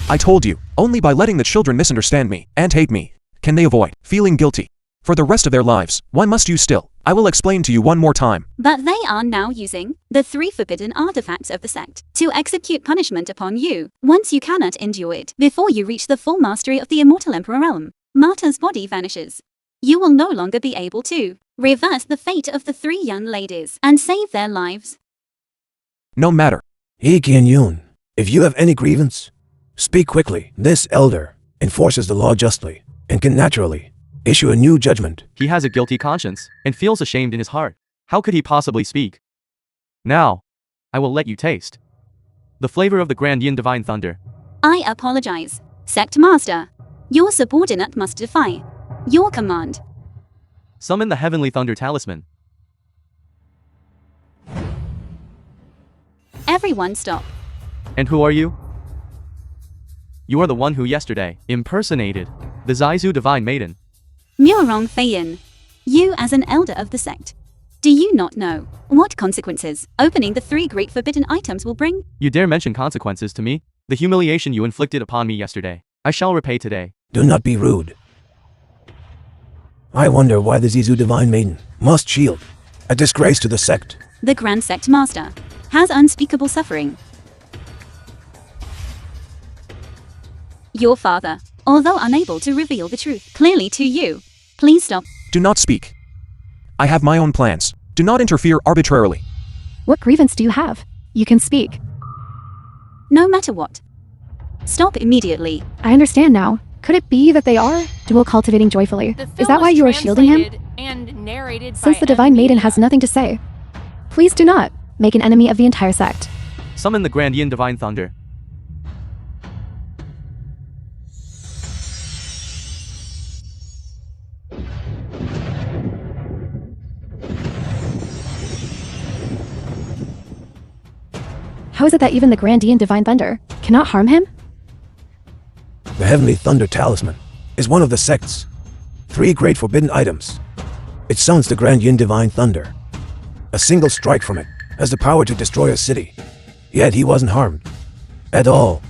I told you, only by letting the children misunderstand me and hate me can they avoid feeling guilty for the rest of their lives. Why must you still? I will explain to you one more time. But they are now using the 3 forbidden artifacts of the sect to execute punishment upon you. Once you cannot endure it, before you reach the full mastery of the immortal emperor realm, Marta's body vanishes. You will no longer be able to reverse the fate of the 3 young ladies and save their lives. No matter. He Yun, if you have any grievance, speak quickly. This elder enforces the law justly and can naturally issue a new judgment. He has a guilty conscience, and feels ashamed in his heart. How could he possibly speak? Now, I will let you taste the flavor of the Grand Yin Divine Thunder. I apologize. Sect Master, your subordinate must defy your command. Summon the Heavenly Thunder Talisman. Everyone stop. And who are you? You are the one who yesterday impersonated the Zaizu Divine Maiden. Murong Feiyin. You as an elder of the sect. Do you not know what consequences opening the 3 great forbidden items will bring? You dare mention consequences to me? The humiliation you inflicted upon me yesterday, I shall repay today. Do not be rude. I wonder why the Zizu Divine Maiden must shield a disgrace to the sect. The Grand Sect Master has unspeakable suffering. Your father, although unable to reveal the truth clearly to you, please stop. Do not speak. I have my own plans. Do not interfere arbitrarily. What grievance do you have? You can speak. No matter what. Stop immediately. I understand now. Could it be that they are dual cultivating joyfully? The Is film that why was you are shielding him? translated and narrated Since by the Divine Maiden Media. has nothing to say, please do not make an enemy of the entire sect. Summon the Grand Yin Divine Thunder. How is it that even the Grandian Divine Thunder cannot harm him? The Heavenly Thunder Talisman is one of the sect's 3 great forbidden items. It sounds the Grandian Divine Thunder. A single strike from it has the power to destroy a city. Yet he wasn't harmed. At all.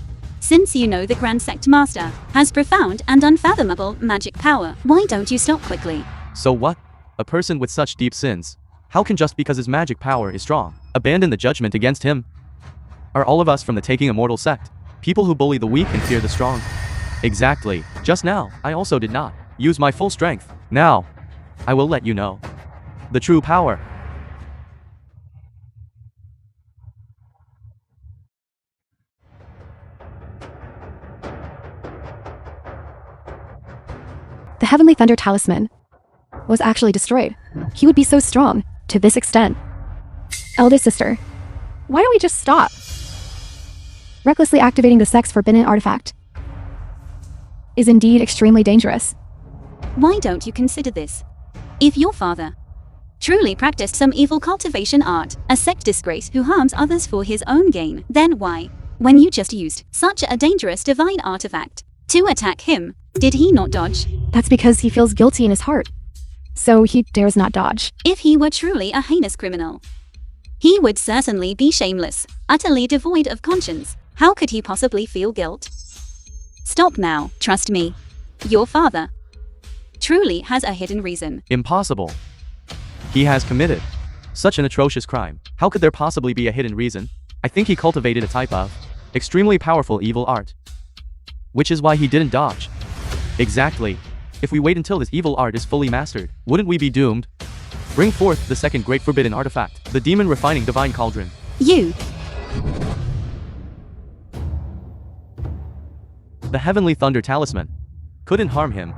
Since you know the Grand Sect Master has profound and unfathomable magic power, why don't you stop quickly? So what? A person with such deep sins, how can just because his magic power is strong, abandon the judgment against him? Are all of us from the taking immortal sect, people who bully the weak and fear the strong? Exactly. Just now, I also did not use my full strength. Now, I will let you know the true power. The Heavenly Thunder Talisman was actually destroyed. He would be so strong, to this extent. Eldest sister, why don't we just stop? Recklessly activating the sect's forbidden artifact is indeed extremely dangerous. Why don't you consider this? If your father truly practiced some evil cultivation art, a sect disgrace who harms others for his own gain, then why, when you just used such a dangerous divine artifact to attack him, did he not dodge? That's because he feels guilty in his heart, so he dares not dodge. If he were truly a heinous criminal, he would certainly be shameless, utterly devoid of conscience. How could he possibly feel guilt? Stop now, trust me. Your father truly has a hidden reason. Impossible. He has committed such an atrocious crime. How could there possibly be a hidden reason? I think he cultivated a type of extremely powerful evil art, which is why he didn't dodge. Exactly. If we wait until this evil art is fully mastered, wouldn't we be doomed? Bring forth the second great forbidden artifact, the demon refining divine cauldron. You. The Heavenly Thunder Talisman couldn't harm him,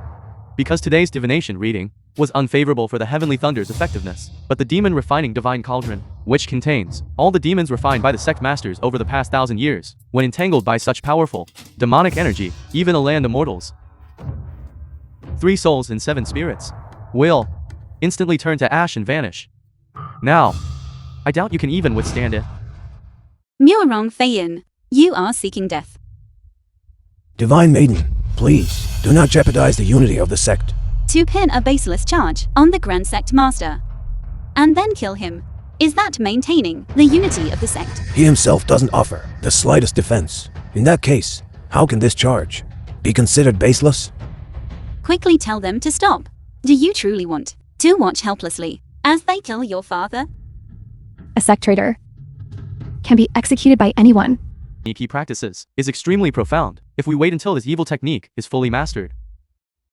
because today's divination reading was unfavorable for the Heavenly Thunder's effectiveness. But the demon refining divine cauldron, which contains all the demons refined by the sect masters over the past 1,000 years, when entangled by such powerful demonic energy, even the land immortals, 3 souls and 7 spirits, will instantly turn to ash and vanish. Now, I doubt you can even withstand it. Murong Feyin, you are seeking death. Divine Maiden, please, do not jeopardize the unity of the sect. To pin a baseless charge on the Grand Sect Master and then kill him, is that maintaining the unity of the sect? He himself doesn't offer the slightest defense. In that case, how can this charge be considered baseless? Quickly tell them to stop. Do you truly want to watch helplessly as they kill your father? A sect traitor can be executed by anyone. He practices is extremely profound. If we wait until this evil technique is fully mastered,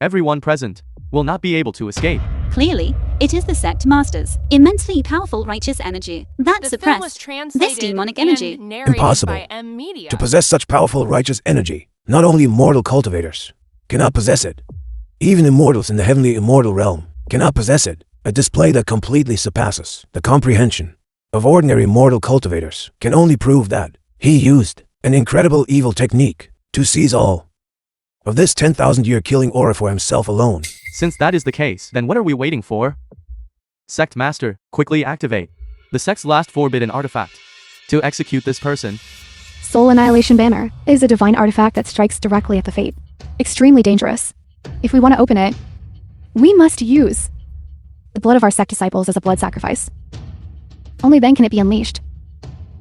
everyone present will not be able to escape. Clearly, it is the sect master's immensely powerful righteous energy that The film was suppressed translated this demonic and energy. narrated Impossible. by M Media. To possess such powerful righteous energy, not only immortal cultivators cannot possess it, even immortals in the heavenly immortal realm cannot possess it. A display that completely surpasses the comprehension of ordinary mortal cultivators can only prove that he used an incredible evil technique to seize all of this 10,000-year killing aura for himself alone. Since that is the case, then what are we waiting for? Sect Master, quickly activate the sect's last forbidden artifact to execute this person. Soul Annihilation Banner is a divine artifact that strikes directly at the fate. Extremely dangerous. If we want to open it, we must use the blood of our sect disciples as a blood sacrifice. Only then can it be unleashed.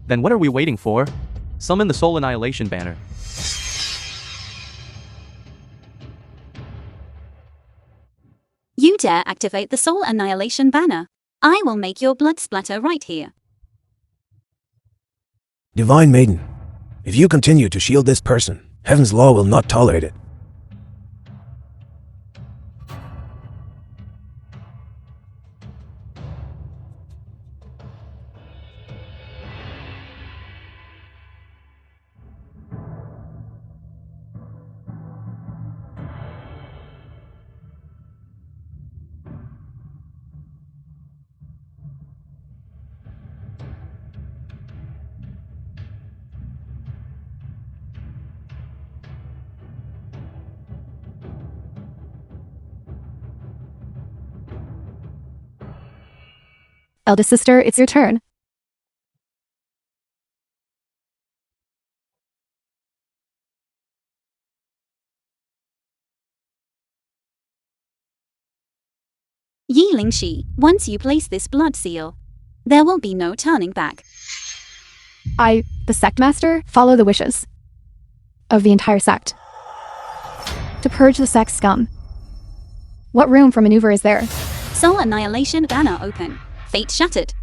Then what are we waiting for? Summon the Soul Annihilation Banner. You dare activate the Soul Annihilation Banner? I will make your blood splatter right here. Divine Maiden, if you continue to shield this person, Heaven's law will not tolerate it. Eldest sister, it's your turn. feeling she, once you place this blood seal, there will be no turning back. I, the sect master, follow the wishes of the entire sect. To purge the sect's scum. What room for maneuver is there? Soul annihilation banner open. Fate shattered.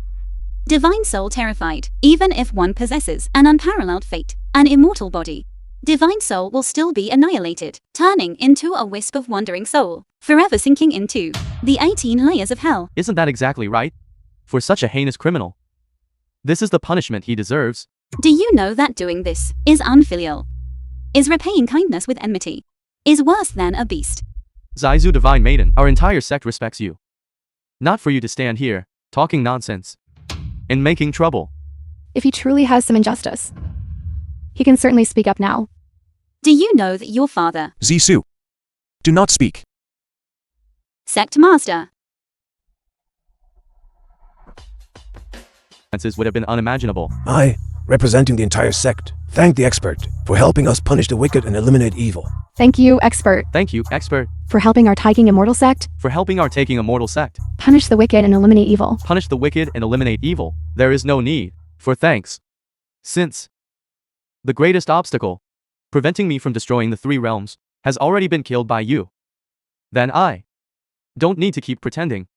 Divine soul terrified. Even if one possesses an unparalleled fate, an immortal body, divine soul will still be annihilated, turning into a wisp of wandering soul, forever sinking into the 18 layers of hell. Isn't that exactly right? For such a heinous criminal. This is the punishment he deserves. Do you know that doing this is unfilial? Is repaying kindness with enmity? Is worse than a beast? Zaizu Divine Maiden, our entire sect respects you. Not for you to stand here, talking nonsense. And making trouble. If he truly has some injustice, he can certainly speak up now. Do you know that your father, Zisu. Do not speak. sect master, Would have been unimaginable. I, representing the entire sect, thank the expert for helping us punish the wicked and eliminate evil. Thank you, expert, Thank you, expert, for helping our taking immortal sect for helping our taking a mortal sect. punish the wicked and eliminate evil. Punish the wicked and eliminate evil. There is no need for thanks. Since the greatest obstacle preventing me from destroying the three realms has already been killed by you, then I don't need to keep pretending.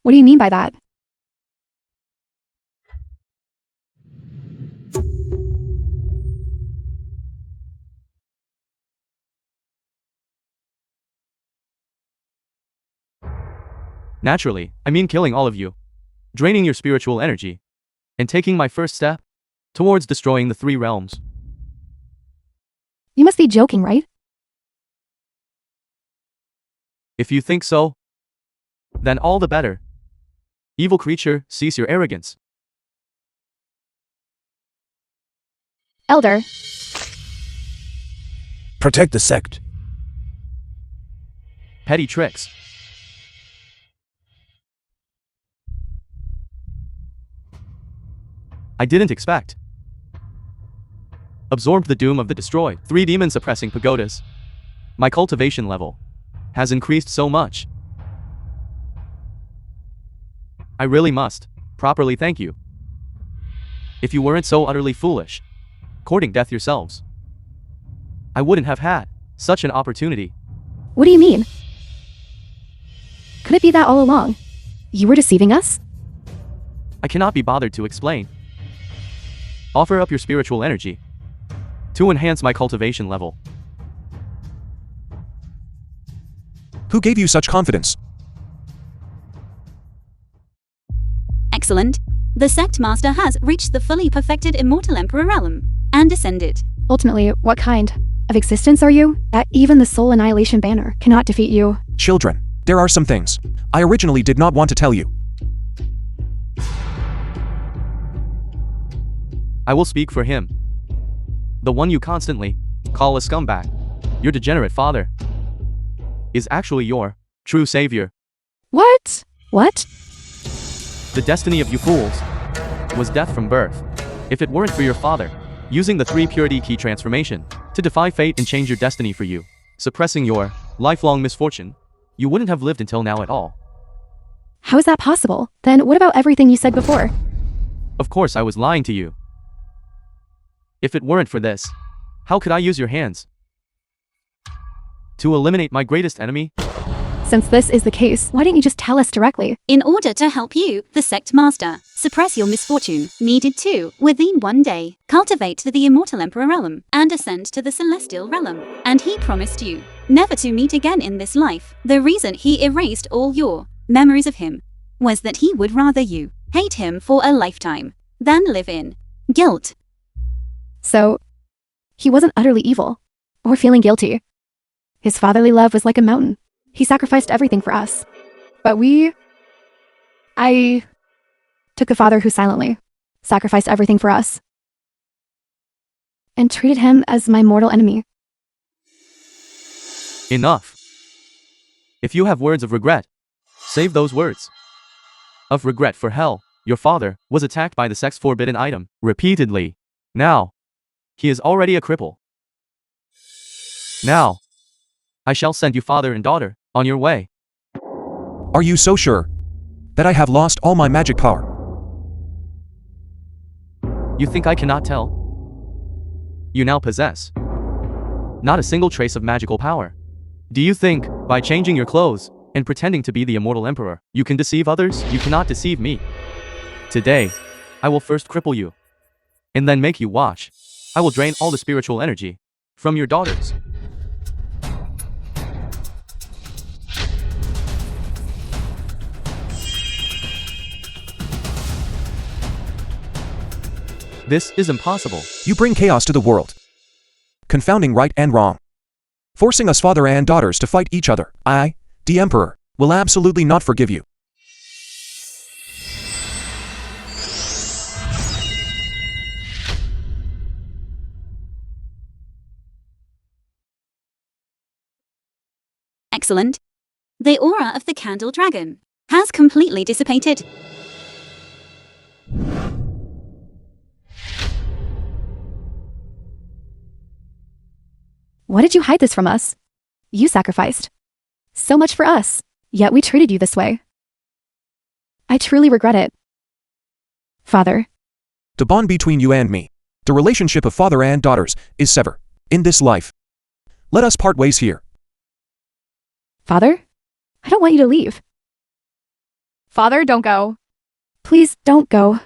What do you mean by that? Naturally, I mean killing all of you, draining your spiritual energy, and taking my first step towards destroying the three realms. You must be joking, right? If you think so, then all the better. Evil creature, cease your arrogance. Elder, Protect the sect. Petty tricks. I didn't expect. Absorbed the doom of the destroyed, three demon suppressing pagodas. My cultivation level has increased so much. I really must properly thank you. If you weren't so utterly foolish, courting death yourselves, I wouldn't have had such an opportunity. what do you mean? Could it be that all along, you were deceiving us? I cannot be bothered to explain. Offer up your spiritual energy to enhance my cultivation level. Who gave you such confidence? excellent. The sect master has reached the fully perfected immortal emperor realm and ascended. Ultimately, what kind of existence are you that even the soul annihilation banner cannot defeat you? Children, there are some things I originally did not want to tell you. I will speak for him. The one you constantly call a scumbag, your degenerate father, is actually your true savior. What? What? The destiny of you fools was death from birth. If it weren't for your father, using the 3 purity key transformation to defy fate and change your destiny for you, suppressing your lifelong misfortune, you wouldn't have lived until now at all. How is that possible? Then what about everything you said before? Of course I was lying to you. If it weren't for this, how could I use your hands to eliminate my greatest enemy? Since this is the case, why didn't you just tell us directly? In order to help you, the sect master, suppress your misfortune, needed to, within one day, cultivate the immortal emperor realm and ascend to the celestial realm. And he promised you never to meet again in this life. The reason he erased all your memories of him was that he would rather you hate him for a lifetime than live in guilt. So, he wasn't utterly evil or feeling guilty. His fatherly love was like a mountain. He sacrificed everything for us. But I took a father who silently sacrificed everything for us and treated him as my mortal enemy. Enough. If you have words of regret, save those words. Of regret for hell, your father was attacked by the sex forbidden item repeatedly. Now, he is already a cripple. Now, I shall send you father and daughter on your way. Are you so sure that I have lost all my magic power? You think I cannot tell? You now possess not a single trace of magical power. Do you think, by changing your clothes and pretending to be the immortal emperor, you can deceive others? You cannot deceive me. Today, I will first cripple you, and then make you watch. I will drain all the spiritual energy from your daughters. This is impossible. You bring chaos to the world, confounding right and wrong, forcing us father and daughters to fight each other. I, the Emperor, will absolutely not forgive you. Excellent. The aura of the candle dragon has completely dissipated. Why did you hide this from us? You sacrificed so much for us, yet we treated you this way. I truly regret it. Father, The bond between you and me, the relationship of father and daughters, is severed. In this life, let us part ways here. Father, I don't want you to leave. Father, don't go. Please don't go.